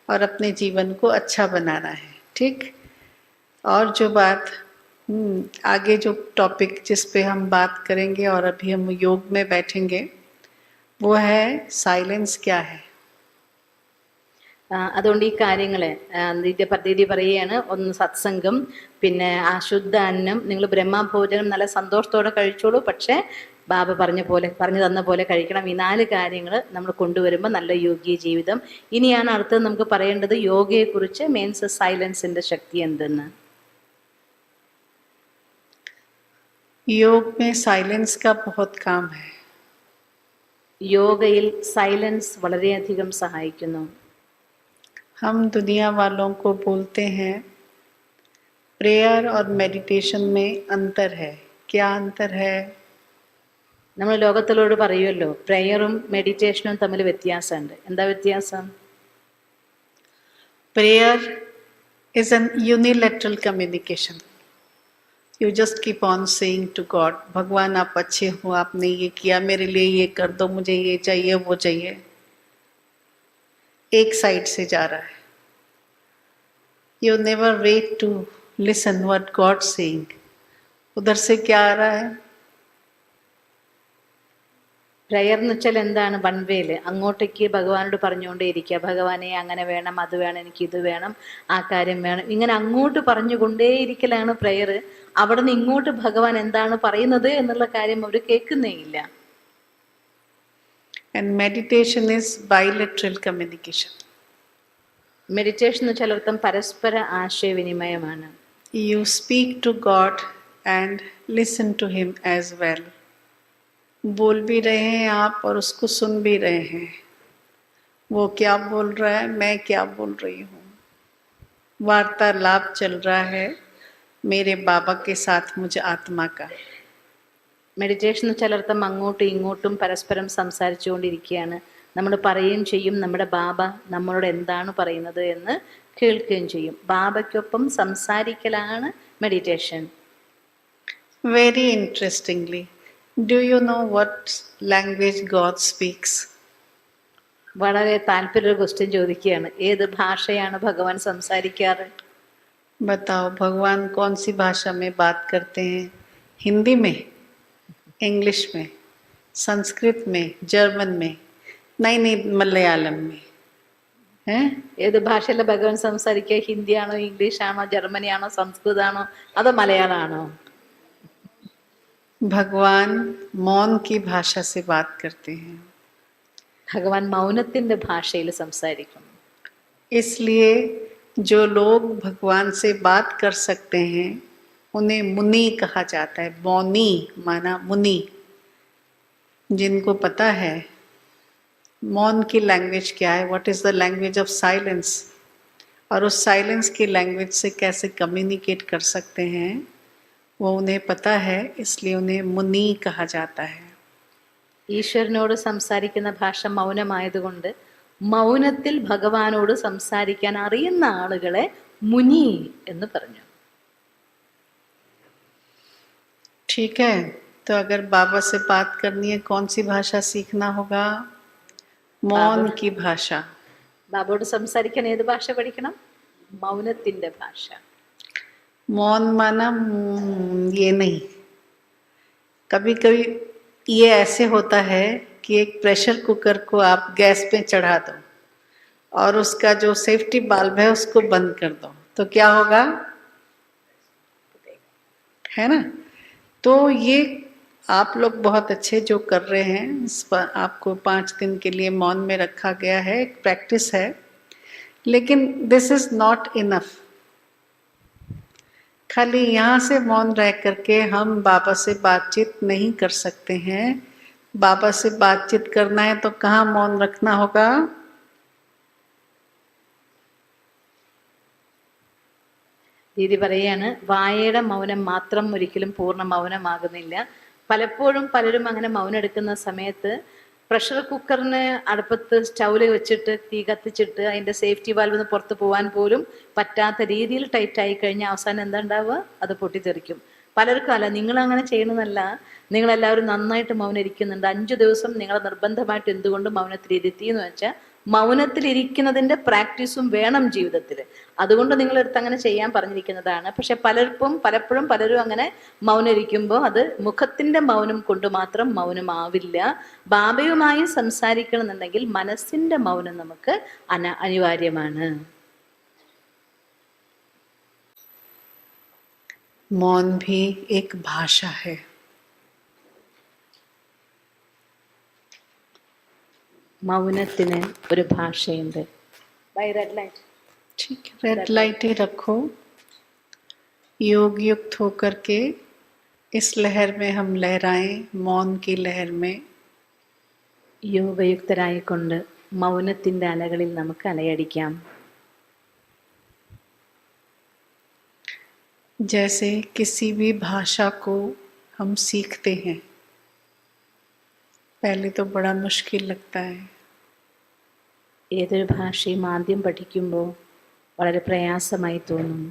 और अपने जीवन को अच्छा बनाना है. ठीक. और जो बात आगे जो टॉपिक जिस पे हम बात करेंगे और अभी हम योग में बैठेंगे वो है साइलेंस क्या है. അതുകൊണ്ട് ഈ കാര്യങ്ങൾ ദീദി പറയുകയാണ്. ഒന്ന് സത്സംഗം, പിന്നെ അശുദ്ധ അന്നം, നിങ്ങൾ ബ്രഹ്മഭോജനം നല്ല സന്തോഷത്തോടെ കഴിച്ചോളൂ, പക്ഷേ ബാബ പറഞ്ഞു തന്ന പോലെ കഴിക്കണം. ഈ 4 കാര്യങ്ങൾ നമ്മൾ കൊണ്ടുവരുമ്പോൾ നല്ല യോഗ്യ ജീവിതം. ഇനിയാണ് അടുത്തത് നമുക്ക് പറയേണ്ടത് യോഗയെക്കുറിച്ച്, മീൻസ് സൈലൻസിന്റെ ശക്തി എന്തെന്ന്. योग में साइलेंस का बहुत काम है. യോഗയിൽ സൈലൻസ് വളരെയധികം സഹായിക്കുന്നു. हम दुनिया वालों को बोलते हैं प्रेयर और मेडिटेशन में अंतर है. क्या अंतर है? നമ്മൾ ലോകത്തിലോട് പറയുമല്ലോ, പ്രെയറും മെഡിറ്റേഷനും തമ്മിൽ വ്യത്യാസമുണ്ട്. എന്താ വ്യത്യാസം? Prayer is an unilateral communication. You just keep on saying to God, भगवान आप अच्छे हो, आपने ये किया, मेरे लिए ये कर दो, मुझे ये चाहिए वो चाहिए. एक साइड से जा रहा है. You never wait to listen what God saying. उधर से क्या आ रहा है? പ്രയർ എന്ന് വെച്ചാൽ എന്താണ്? വൺ വേല് അങ്ങോട്ടേക്ക് ഭഗവാനോട് പറഞ്ഞുകൊണ്ടേയിരിക്കുക. ഭഗവാനെ അങ്ങനെ വേണം, അത് വേണം, എനിക്ക് ഇത് വേണം, ആ കാര്യം വേണം, ഇങ്ങനെ അങ്ങോട്ട് പറഞ്ഞുകൊണ്ടേയിരിക്കലാണ് പ്രയർ. അവിടെ നിന്ന് ഇങ്ങോട്ട് ഭഗവാൻ എന്താണ് പറയുന്നത് എന്നുള്ള കാര്യം അവർ കേൾക്കുന്നേ ഇല്ല. And meditation is bilateral communication. Meditation എന്ന് വെച്ചാൽ അർത്ഥം പരസ്പര ആശയവിനിമയമാണ്. You speak to God and listen to Him as well. बोल भी रहे हैं आप और उसको सुन भी रहे हैं. वो क्या बोल रहा है, मैं क्या बोल रही हूँ. वार्तालाप चल रहा है मेरे बाबा के साथ, मुझे आत्मा का. മെഡിറ്റേഷൻ എന്ന് വെച്ചാൽ അർത്ഥം അങ്ങോട്ടും ഇങ്ങോട്ടും പരസ്പരം സംസാരിച്ചുകൊണ്ടിരിക്കുകയാണ്. നമ്മൾ പറയുകയും ചെയ്യും, നമ്മുടെ ബാബ നമ്മളോട് എന്താണ് പറയുന്നത് എന്ന് കേൾക്കുകയും ചെയ്യും. ബാബയ്ക്കൊപ്പം സംസാരിക്കലാണ് meditation. Very interestingly, do you know what language God speaks? വളരെ താല്പര്യ ക്വസ്റ്റ്യൻ ചോദിക്കുകയാണ്. ഏത് ഭാഷയാണ് ഭഗവാൻ സംസാരിക്കാറ്? बताओ भगवान कौन सी भाषा में बात करते हैं? हिंदी में, इंग्लिश में, संस्कृत में, जर्मन में, नहीं मलयालम में. हैं? ഏത് ഭാഷയിലെ ഭഗവാൻ സംസാരിക്കുക? ഹിന്ദിയാണോ, ഇംഗ്ലീഷാണോ, ജർമ്മനിയാണോ, സംസ്കൃതമാണോ, അതോ മലയാളമാണോ? भगवान मौन की भाषा से बात करते हैं. ഭഗവാൻ മൗനത്തിന്റെ ഭാഷയിൽ സംസാരിക്കുന്നു. इसलिए जो लोग भगवान से बात कर सकते हैं उन्हें मुनि कहा जाता है. मौनी माना मुनि. जिनको पता है मौन की लैंग्वेज क्या है, what is the language of silence, और उस साइलेंस की लैंग्वेज से कैसे कम्युनिकेट कर सकते हैं, वो उन्हें पता है. इसलिए उन्हें मुनि कहा जाता है. ഈശ്വരനോട് സംസാരിക്കുന്ന ഭാഷ മൗനമായതുകൊണ്ട് മൗനത്തിൽ ഭഗവാനോട് സംസാരിക്കാൻ അറിയുന്ന ആളുകളെ മുനി എന്ന് പറഞ്ഞു. ठीक है, तो अगर बाबा से बात करनी है कौन सी भाषा सीखना होगा? मौन की भाषा. ബാബയോട് സംസാരിക്കാൻ ഏത് ഭാഷ പഠിക്കണം? മൗനത്തിന്റെ ഭാഷ. मौन माना ये नहीं. कभी कभी ये ऐसे होता है कि एक प्रेशर कुकर को आप गैस पे चढ़ा दो और उसका जो सेफ्टी बाल्ब है उसको बंद कर दो, तो क्या होगा? है ना? तो ये आप लोग बहुत अच्छे जो कर रहे हैं, इस पर आपको 5 दिन के लिए मौन में रखा गया है, एक प्रैक्टिस है. लेकिन दिस इज नॉट इनफ. खाली यहाँ से मौन रह करके हम बाबा से बातचीत नहीं कर सकते हैं. बाबा से बातचीत करना है तो कहाँ मौन रखना होगा? ദീദി പറയാണ്, വായയുടെ മൗനം മാത്രം ഒരിക്കലും പൂർണ്ണ മൗനമാകുന്നില്ല. പലപ്പോഴും പലരും അങ്ങനെ മൗനം എടുക്കുന്ന സമയത്ത് പ്രഷർ കുക്കറിന് അടുപ്പത്ത് സ്റ്റൗവിൽ വെച്ചിട്ട് തീ കത്തിച്ചിട്ട് അതിൻ്റെ സേഫ്റ്റി വാൽവിന്ന് പുറത്ത് പോകാൻ പോലും പറ്റാത്ത രീതിയിൽ ടൈറ്റ് ആയി കഴിഞ്ഞാൽ അവസാനം എന്താ ഉണ്ടാവുക? അത് പൊട്ടിത്തെറിക്കും. പലർക്കും അല്ല, നിങ്ങളങ്ങനെ ചെയ്യണമെന്നല്ല, നിങ്ങളെല്ലാവരും നന്നായിട്ട് മൗനം ഇരിക്കുന്നുണ്ട്. 5 ദിവസം നിങ്ങളെ നിർബന്ധമായിട്ട് എന്തുകൊണ്ട് മൗനത്തിൽ ഇരുത്തി എന്ന് വെച്ചാൽ മൗനത്തിലിരിക്കുന്നതിൻ്റെ പ്രാക്ടീസും വേണം ജീവിതത്തിൽ. അതുകൊണ്ട് നിങ്ങളെടുത്ത് അങ്ങനെ ചെയ്യാൻ പറഞ്ഞിരിക്കുന്നതാണ്. പക്ഷെ പലപ്പോഴും പലരും അങ്ങനെ മൗനം ഇരിക്കുമ്പോൾ അത് മുഖത്തിൻ്റെ മൗനം കൊണ്ട് മാത്രം മൗനമാവില്ല. ബാബയുമായി സംസാരിക്കണമെന്നുണ്ടെങ്കിൽ മനസ്സിൻ്റെ മൗനം നമുക്ക് അനിവാര്യമാണ്. मौन भी एक भाषा है. മൗനത്തിന് ഒരു ഭാഷയുണ്ട്. ठीक है, रेड लाइट ही रखो. योग युक्त होकर के इस लहर में हम लहराएं, मौन की लहर में. യോഗയുക്തരായിക്കൊണ്ട് മൗനത്തിൻ്റെ അലകളിൽ നമുക്ക് അലയടിക്കാം. जैसे किसी भी भाषा को हम सीखते हैं, पहले तो बड़ा मुश्किल लगता है. ഏതൊരു ഭാഷയും ആദ്യം പഠിക്കുമ്പോൾ വളരെ പ്രയാസമായി തോന്നും.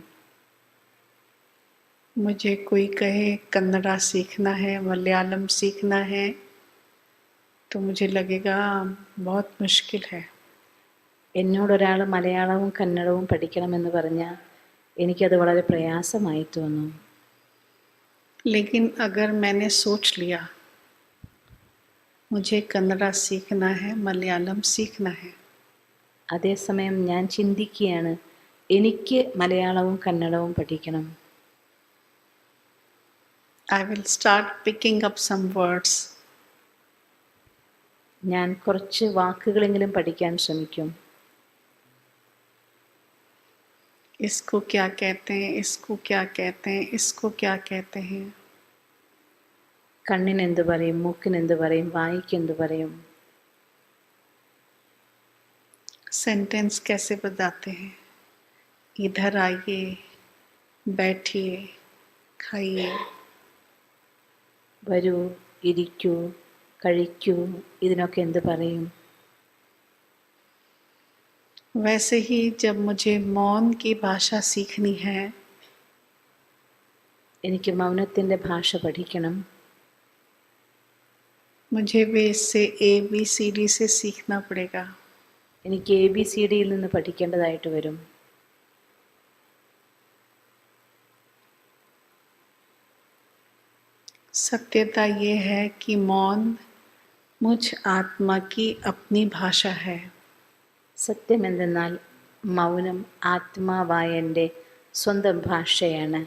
मुझे कोई कहे कन्नड़ा सीखना है, मलयालम सीखना है, तो मुझे लगेगा बहुत मुश्किल है. എന്നോടൊരാൾ മലയാളവും കന്നഡവും പഠിക്കണമെന്ന് പറഞ്ഞാൽ എനിക്കത് വളരെ പ്രയാസമായി തോന്നും. लेकिन अगर मैंने सोच लिया मुझे कन्नड़ा सीखना है, मलयालम सीखना है, അതേസമയം ഞാൻ ചിന്തിക്കുകയാണ് എനിക്ക് മലയാളവും കന്നഡവും പഠിക്കണം. I will start picking up some words. ഞാൻ കുറച്ച് വാക്കുകളെങ്കിലും പഠിക്കാൻ ശ്രമിക്കും. इसको क्या कहते हैं, इसको क्या कहते हैं, इसको क्या कहते हैं. കണ്ണിന് എന്ത് പറയും, മൂക്കിന് എന്ത് പറയും, വായിക്ക് എന്ത് പറയും. सेंटेंस कैसे बताते हैं. इधर आइए, बैठिए, खाइए. വരൂ, ഇരിക്കൂ, കഴിക്കൂ, ഇതിനൊക്കെ എന്ത് പറയും. वैसे ही जब मुझे मौन की भाषा सीखनी है, എനിക്ക് മൗനത്തിൻ്റെ ഭാഷ പഠിക്കണം. मुझे भी इससे ABCD से सीखना पड़ेगा. എനിക്ക് ABCDയിൽ നിന്ന് പഠിക്കേണ്ടതായിട്ട് വരും. सत्यता ये है कि मौन मुझ आत्मा की अपनी भाषा है. സത്യം എന്തെന്നാൽ മൗനം ആത്മാവായ എൻ്റെ സ്വന്തം ഭാഷയാണ്.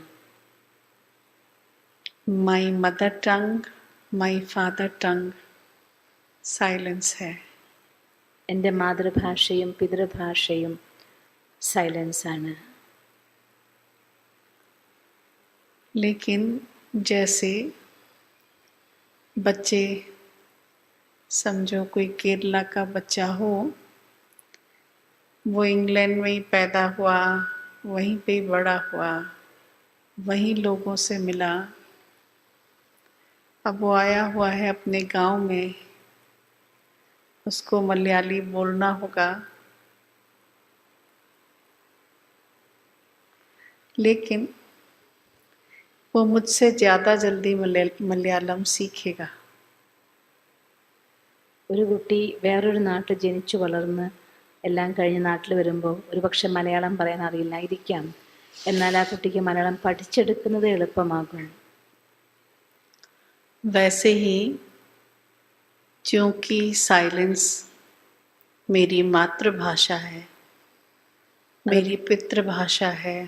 My mother tongue, my father tongue silence है. എൻ്റെ മാതൃഭാഷയും പിതൃഭാഷയും സൈലൻസാണ്. लेकिन जैसे बच्चे, समझो कोई केरला का बच्चा हो, वो इंग्लैंड में ही पैदा हुआ, वहीं पे ही बड़ा हुआ, वहीं लोगों से मिला, अब वो आया हुआ है अपने गांव में, उसको मलयाली बोलना होगा. लेकिन वो मुझसे ज़्यादा जल्दी मलयालम सीखेगा. ഒരു കുട്ടി വേറൊരു നാട്ടിൽ ജനിച്ചു വളർന്ന് എല്ലാം കഴിഞ്ഞ് നാട്ടിൽ വരുമ്പോൾ ഒരുപക്ഷെ മലയാളം പറയാൻ അറിയില്ലായിരിക്കാം. എന്നാൽ ആ കുട്ടിക്ക് മലയാളം പഠിച്ചെടുക്കുന്നത് എളുപ്പമാകും. वैसे ही क्योंकि साइलेंस मेरी मातृभाषा है, मेरी पितृभाषा है,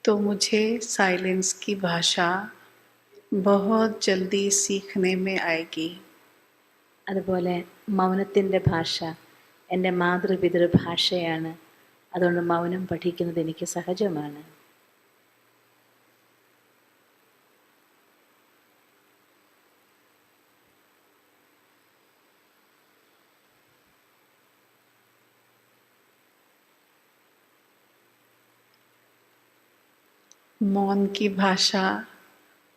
तो मुझे साइलेंस की भाषा बहुत जल्दी सीखने में आएगी. അതുപോലെ മൗനത്തിൻ്റെ ഭാഷ എൻ്റെ മാതൃപിതൃഭാഷയാണ്. അതുകൊണ്ട് മൗനം പഠിക്കുന്നത് എനിക്ക് സഹജമാണ്. मौन की भाषा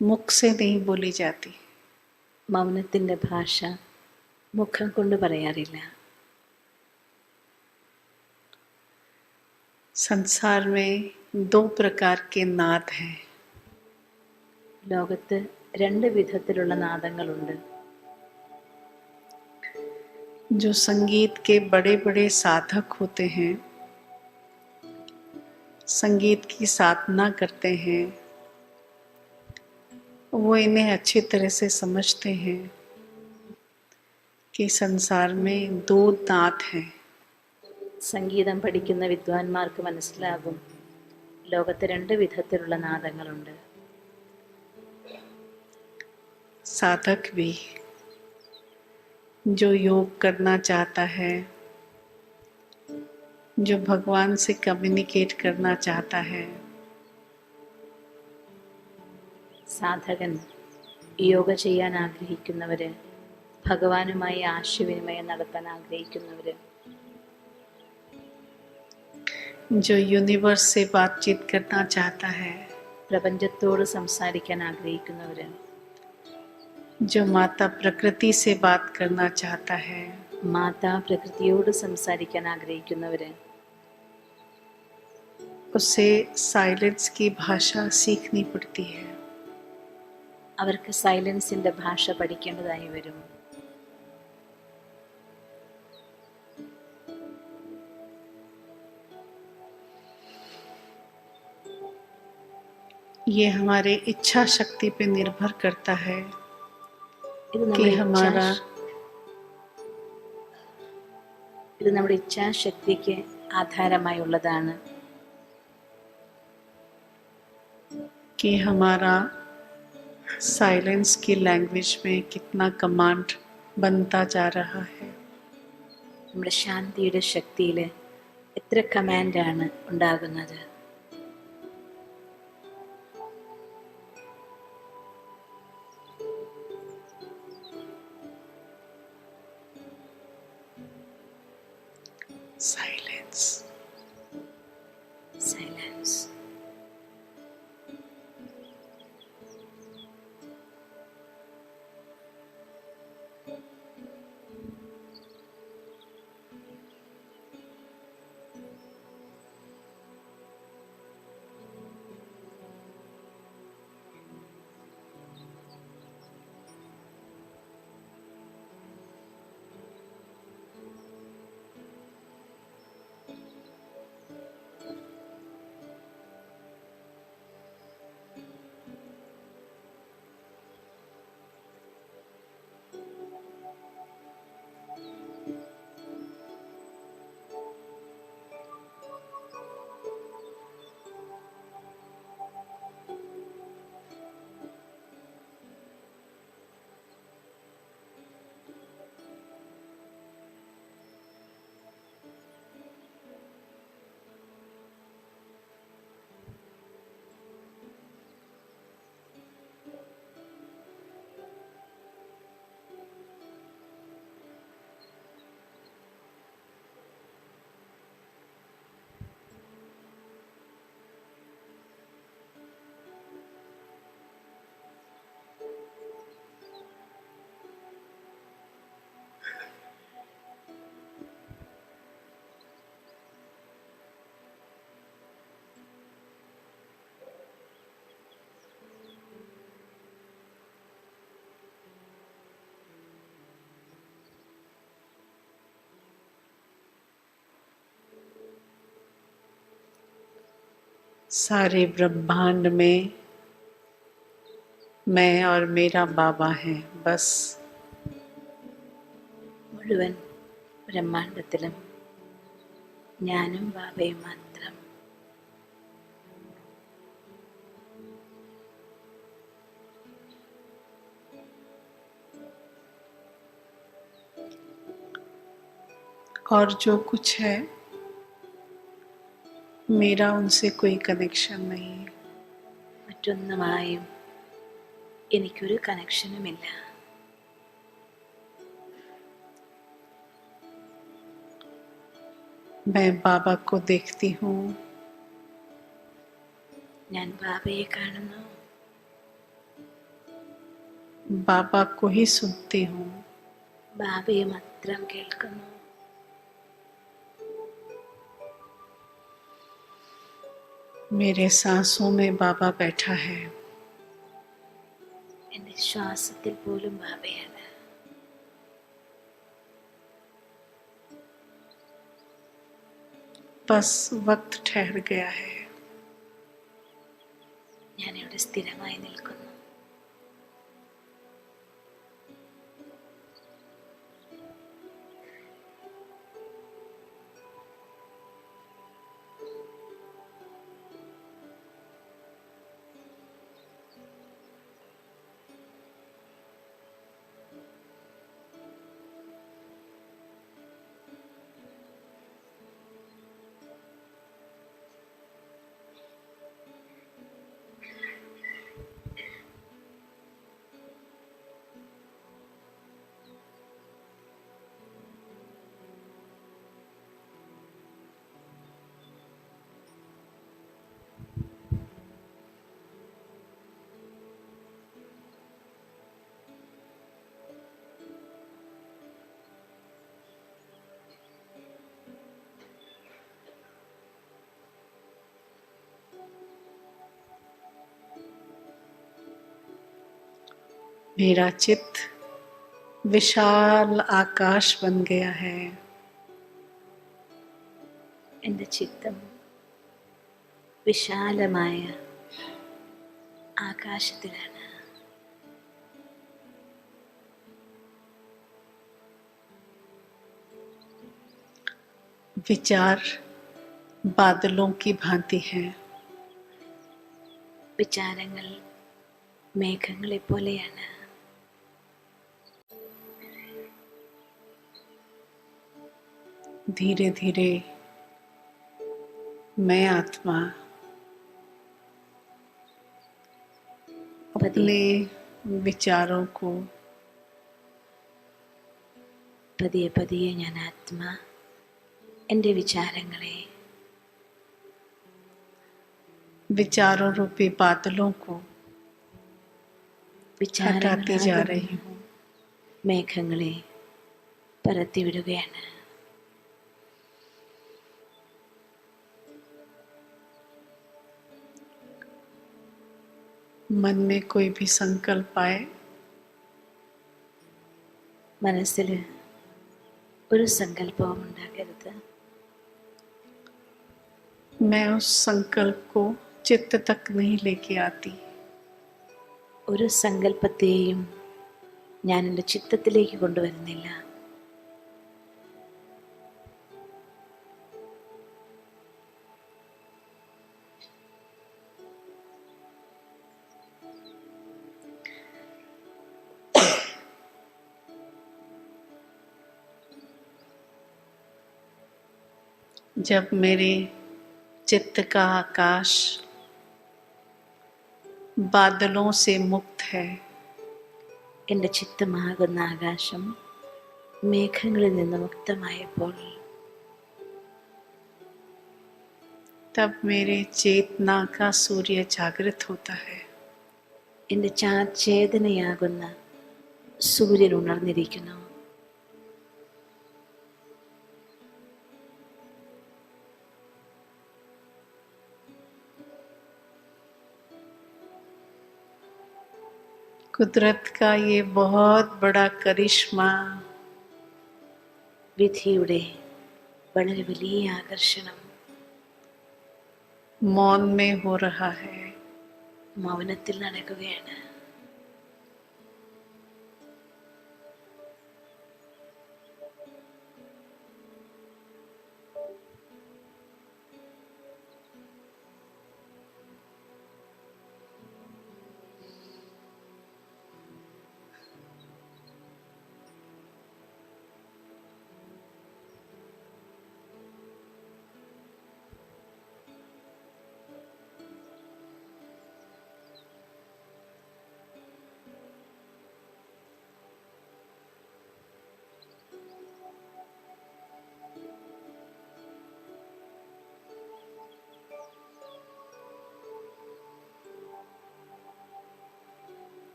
मुख से नहीं बोली जाती. മൗനത്തിൻ്റെ ഭാഷ മുഖം കൊണ്ട് പറയാറില്ല. संसार में 2 प्रकार के नाद हैं. ലോകത്ത് 2 വിധത്തിലുള്ള നാദങ്ങളുണ്ട്. जो संगीत के बड़े बड़े साधक होते हैं, संगीत की साधना करते हैं, वो इन्हें अच्छी तरह से समझते हैं कि संसार में दो नाद हैं। സംഗീതം പഠിക്കുന്ന വിദ്വാൻമാർക്ക് മനസ്സിലാകും ലോകത്ത് രണ്ട് വിധത്തിലുള്ള നാദങ്ങളുണ്ട്. साधक भी जो योग करना चाहता है, जो भगवान से कम्युनिकेट करना चाहता है, സാധകൻ യോഗ ചെയ്യാൻ ആഗ്രഹിക്കുന്നവര്, ഭഗവാനുമായി ആശയവിനിമയം നടത്താൻ ആഗ്രഹിക്കുന്നവര്, जो यूनिवर्स से बातचीत करना चाहता है, പ്രപഞ്ചത്തോട് സംസാരിക്കാൻ ആഗ്രഹിക്കുന്നവര്, जो माता प्रकृति से बात करना चाहता है, മാതാ പ്രകൃതിയോട് സംസാരിക്കാൻ ആഗ്രഹിക്കുന്നവര്, उसे साइलेंस की भाषा सीखनी पड़ती है. അവർക്ക് സൈലൻസിന്റെ ഭാഷ പഠിക്കേണ്ടതായി വരും. ये हमारे इच्छा शक्ति पे निर्भर करता है ഇത് कि നമ്മുടെ हमारा ഇത് നമ്മുടെ ഇച്ഛാശക്തിക്ക് ആധാരമായുള്ളതാണ്. कि हमारा साइलेंस की लैंग्वेज में कितना कमांड बनता जा रहा है. നമ്മുടെ ശാന്തിയുടെ ശക്തിയിൽ എത്ര കമാൻഡാണ് ഉണ്ടാകുന്നത്. Silence, silence. सारे ब्रह्मांड में मैं और मेरा बाबा हैं. बस മുഴുവൻ ബ്രഹ്മാണ്ടത്തിലും ഞാനും ബാബയും മാത്രം. और जो कुछ है मेरा उनसे कोई कनेक्शन नहीं. മറ്റൊന്നുമായും എനിക്കൊരു കണക്ഷനുമില്ല. मैं बाबा को देखती हूँ, ഞാൻ ബാബയെ കാണുന്നു, बाबा को ही सुनती हूँ. ബാബയെ മാത്രം കേൾക്കുന്നു. मेरे सांसों में बाबा बैठा है. എൻ്റെ ശ്വാസത്തിൽ പോലും ബാബയാണ്. बस वक्त ठहर गया है। ഞാനിവിടെ സ്ഥിരമായി നിൽക്കുന്നു. मेरा चित्त विशाल आकाश बन गया है। എൻ്റെ ചിത്തം വിശാലമായ ആകാശത്തിലാണ്. विचार बादलों की भांति हैं। വിചാരങ്ങൾ മേഘങ്ങളെ പോലെയാണ്. धीरे धीरे मैं आत्मा अपने विचारों को പതിയെ പതിയെ ഞാൻ ആത്മാ എൻ്റെ വിചാരങ്ങളെ, विचारों रूपी बादलों को हटाती जा रही हूँ। മേഘങ്ങളെ പരത്തിവിടുകയാണ്. मन में कोई भी संकल्प आए, മനസ്സിൽ ഒരു സങ്കല്പവും ഉണ്ടാകരുത്. मैं उस संकल्प को चित्त तक नहीं लेके आती। ഒരു സങ്കല്പത്തെയും ഞാൻ എൻ്റെ ചിത്തത്തിലേക്ക് കൊണ്ടുവരുന്നില്ല. जब मेरे चित्त का आकाश बादलों से मुक्त है, എൻ്റെ ചിത്തമാകുന്ന ആകാശം മേഘങ്ങളിൽ നിന്ന് മുക്തമായപ്പോൾ तब मेरे चेतना का सूर्य जागृत होता है। എൻ്റെ ചേതനയാകുന്ന സൂര്യൻ ഉണർന്നിരിക്കുന്നു. कुदरत का ये बहुत बड़ा करिश्मा വിധിയുടെ വളരെ വലിയ ആകർഷണം मौन में हो रहा है। മൗനത്തിൽ നടക്കുകയാണ്.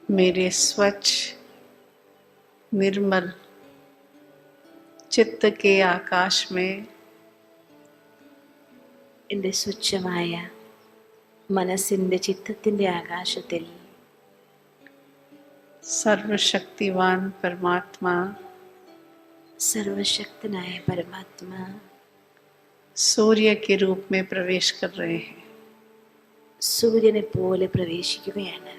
मेरे स्वच्छ निर्मल चित्त के आकाश में എൻ്റെ സ്വച്ഛമായ മനസ്സിൻ്റെ ചിത്തത്തിൻ്റെ ആകാശത്തിൽ सर्वशक्तिवान परमात्मा സർവശക്തനായ പരമാത്മാ सूर्य के रूप में प्रवेश कर रहे हैं। സൂര്യനെ പോലെ പ്രവേശിക്കുകയാണ്.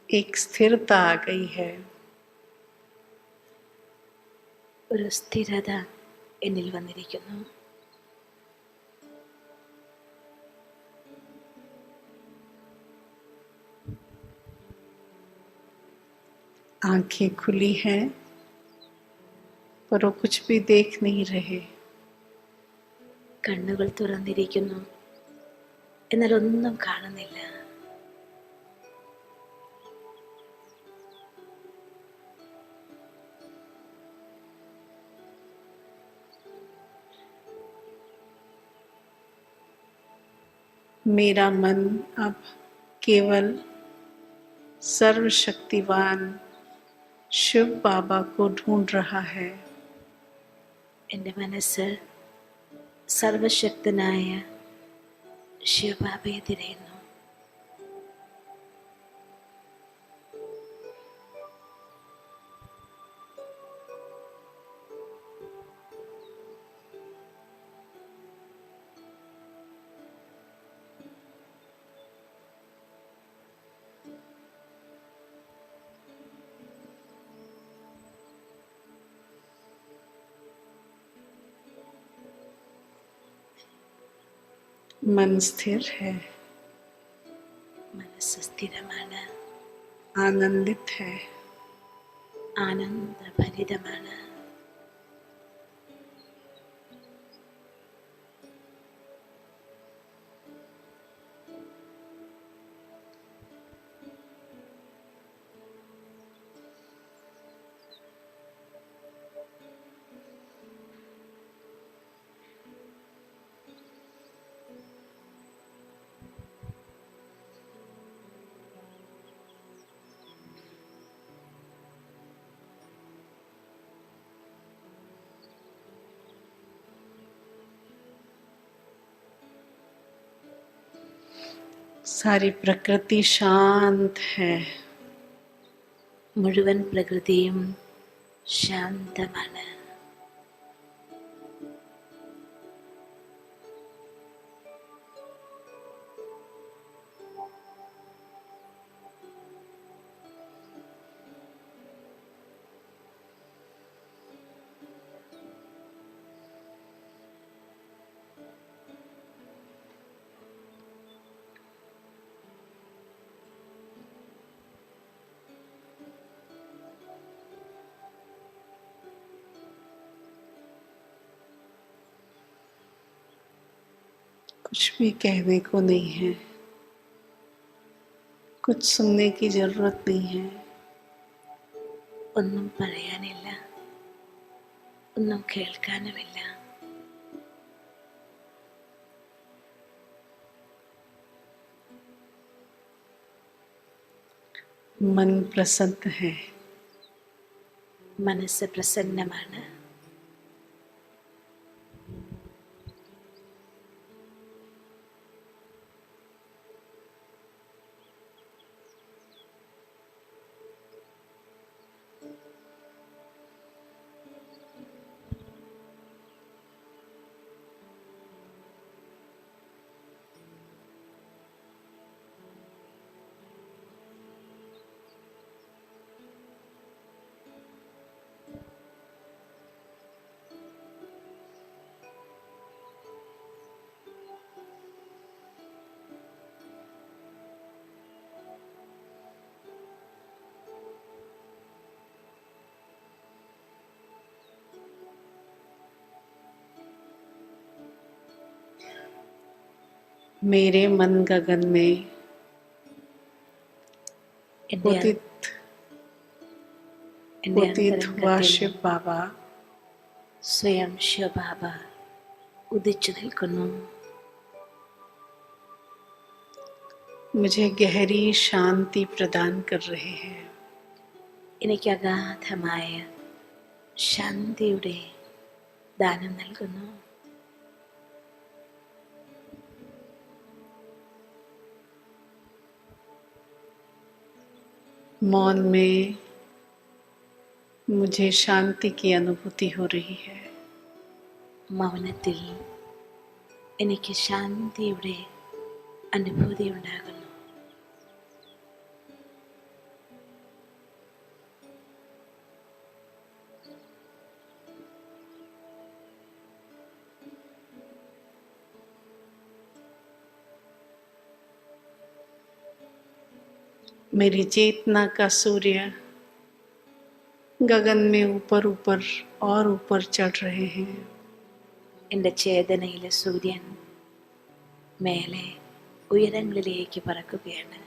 एक स्थिरता आ गई है। ഒരു സ്ഥിരത എന്നിൽ വന്നിരിക്കുന്നു. आंखें खुली हैं पर वो कुछ भी देख नहीं रहे। കണ്ണുകൾ തുറന്നിരിക്കുന്നു, എന്നാൽ ഒന്നും കാണുന്നില്ല. मेरा मन अब केवल सर्वशक्तिवान शिव बाबा को ढूंढ रहा है। എൻ്റെ മനസ്സ് സർവശക്തനായ ശിവബാബയെ തിരയുന്നു. मन स्थिर है, മനസ്സ് സ്ഥിരമാണ്, आनंदित है। ആനന്ദഭരിതമാണ്. सारी प्रकृति शांत है। മുഴുവൻ പ്രകൃതിയും ശാന്തമാണ്. कुछ भी कहने को नहीं है, कुछ सुनने की जरूरत नहीं है। ഒന്നും പറയാനില്ല, ഒന്നും കേൾക്കാനുമില്ല. मन प्रसन्न है, മനസ്സ് പ്രസന്നമാണ്. मेरे मन गगन में എൻ്റെ उदित हुआ അന്തരംഗത്തിൽ शिव बाबा സ്വയം ശിവബാബ ഉദിച്ചു നിൽക്കുന്നു. मुझे गहरी शांति प्रदान कर रहे हैं। എനിക്ക് അഗാധമായ ശാന്തിയുടെ ദാനം നൽകുന്നു. मौन में मुझे शांति की अनुभूति हो रही है. മൗനത്തിൽ എനിക്ക് ശാന്തിയുടെ അനുഭൂതി ഉണ്ടാകുന്നു. मेरी चेतना का सूर्य गगन में ऊपर ऊपर और ऊपर चढ़ रहे हैं. എൻ്റെ ചേതനയിലെ സൂര്യൻ മേലെ ഉയരങ്ങളിലേക്ക് പറക്കുകയാണ്.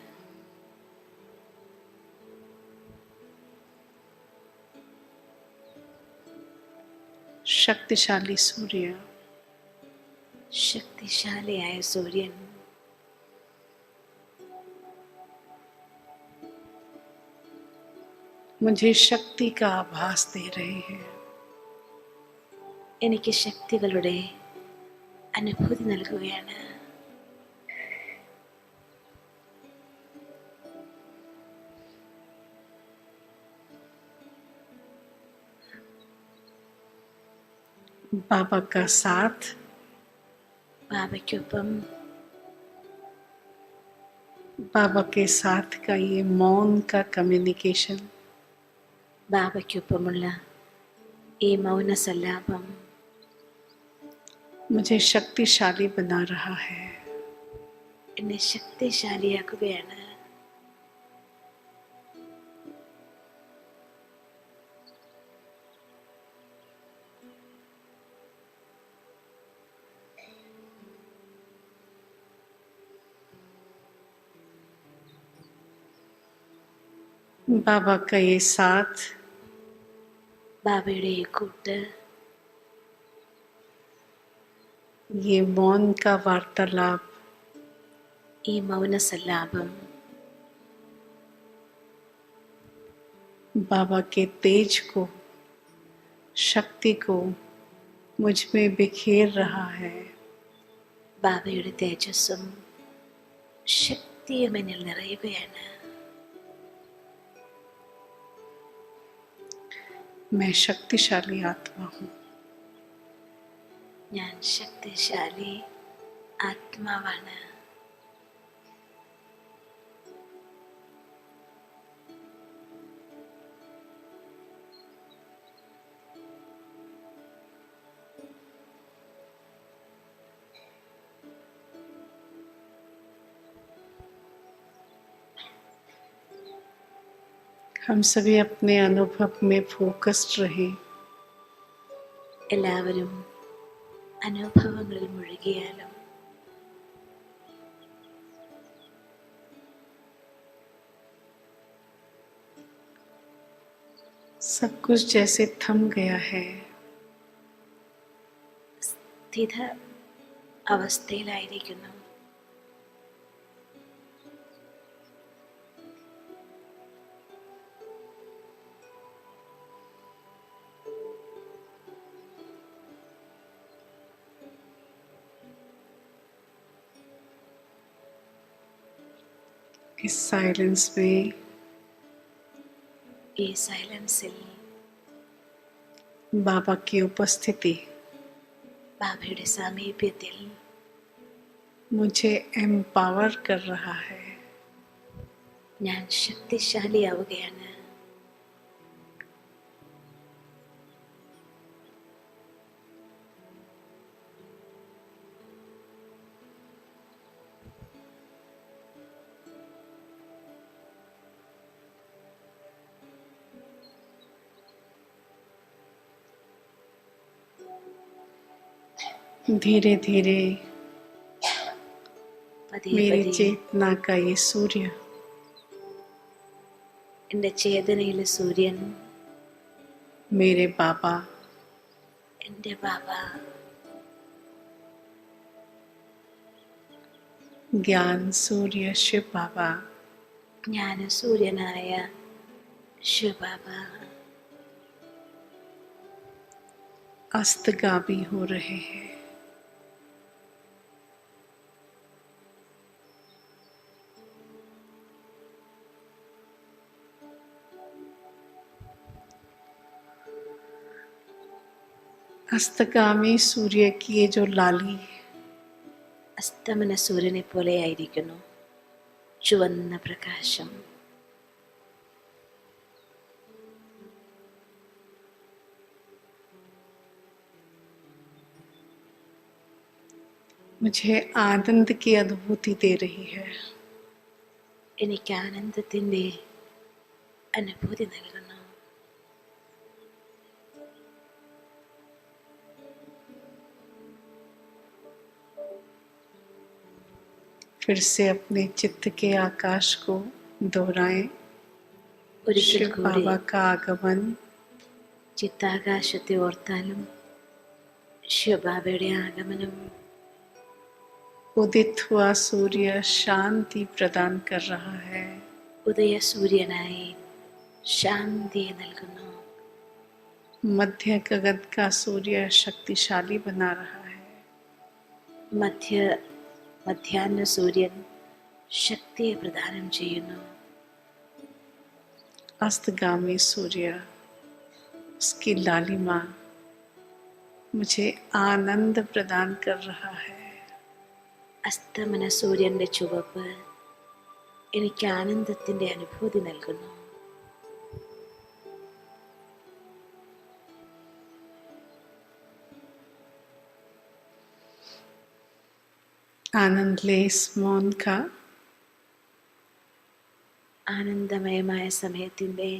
शक्तिशाली सूर्य, ശക്തിശാലിയായ സൂര്യൻ मुझे शक्ति का आभास दे रहे हैं. എനിക്ക് ശക്തികളുടെ അനുഭൂതി നൽകുകയാണ്. बाबा का साथ, ബാബയ്ക്കൊപ്പം बाबा के साथ का ये मौन का कम्युनिकेशन ബാബയ്ക്കൊപ്പമുള്ള ഈ മൗന സല്ലാപം मुझे शक्तिशाली बना रहा है. എന്നെ ശക്തിശാലിയാക്കുകയാണ്. बाबा का ये साथ ബാബയുടെ ഈ കൂട്ട് ये मौन का वार्तालाप ഈ മൗന സല്ലാപം बाबा के तेज को, शक्ति को मुझ में बिखेर रहा है. ബാബയുടെ തേജസ്സും ശക്തിയും എന്നിൽ നിറയുകയാണ്. मैं शक्तिशाली आत्मा हूँ. ഞാൻ ശക്തിശാലി ആത്മാവാണ്. हम सभी अपने अनुभव में फोकस्ड रहें. എല്ലാവരും അനുഭവങ്ങളിൽ മുഴുകിയാലും सब कुछ जैसे थम गया है. സ്ഥിത അവസ്ഥയിലായിരിക്കുന്നു. इस साइलेंस में ഈ സൈലൻസിൽ बाबा की उपस्थिति ബാബയുടെ സാമീപ്യത്തിൽ मुझे एम्पावर कर रहा है. ഞാൻ ശക്തിശാലിയാവുകയാണ്. धीरे धीरे പതിയെ मेरी പതിയെ चेतना का ये सूर्य എൻ്റെ ചേതനയിലെ സൂര്യൻ मेरे बाबा എൻ്റെ ബാബ ज्ञान सूर्य शिव बाबा ജ്ഞാനസൂര്യനായ ശിവബാബ अस्तगामी हो रहे हैं। अस्तगामी सूर्य की ये जो लाली അസ്തമന സൂര്യനെ പോലെയായിരിക്കുന്നു ചുവന്ന പ്രകാശം. मुझे आनंद की अनुभूति दे रही है। എനിക്ക് ആനന്ദത്തിൻ്റെ അനുഭൂതി നൽകുന്നു. फिर से अपने चित्त के आकाश को दोहराएं। ഒരിക്കൽ शिव കൂടി बाबा का आगमन ചിത്താകാശത്തെ ഓർത്താലും ശിവബാബയുടെ ആഗമനം. उदित हुआ सूर्य शांति प्रदान कर रहा है। ഉദയ സൂര്യനായി ശാന്തിയെ നൽകുന്നു. मध्य गगन का सूर्य शक्तिशाली बना रहा है। മധ്യാഹ്ന സൂര്യൻ ശക്തിയെ പ്രദാനം ചെയ്യുന്നു. अस्तगामी सूर्य उसकी लालिमा मुझे आनंद प्रदान कर रहा है। അസ്തമന സൂര്യന്റെ ചുവപ്പ് എനിക്ക് ആനന്ദത്തിന്റെ അനുഭൂതി നൽകുന്നു. आनंद ले इस मौन का। ആനന്ദമയമായ സമയത്തിൻ്റെ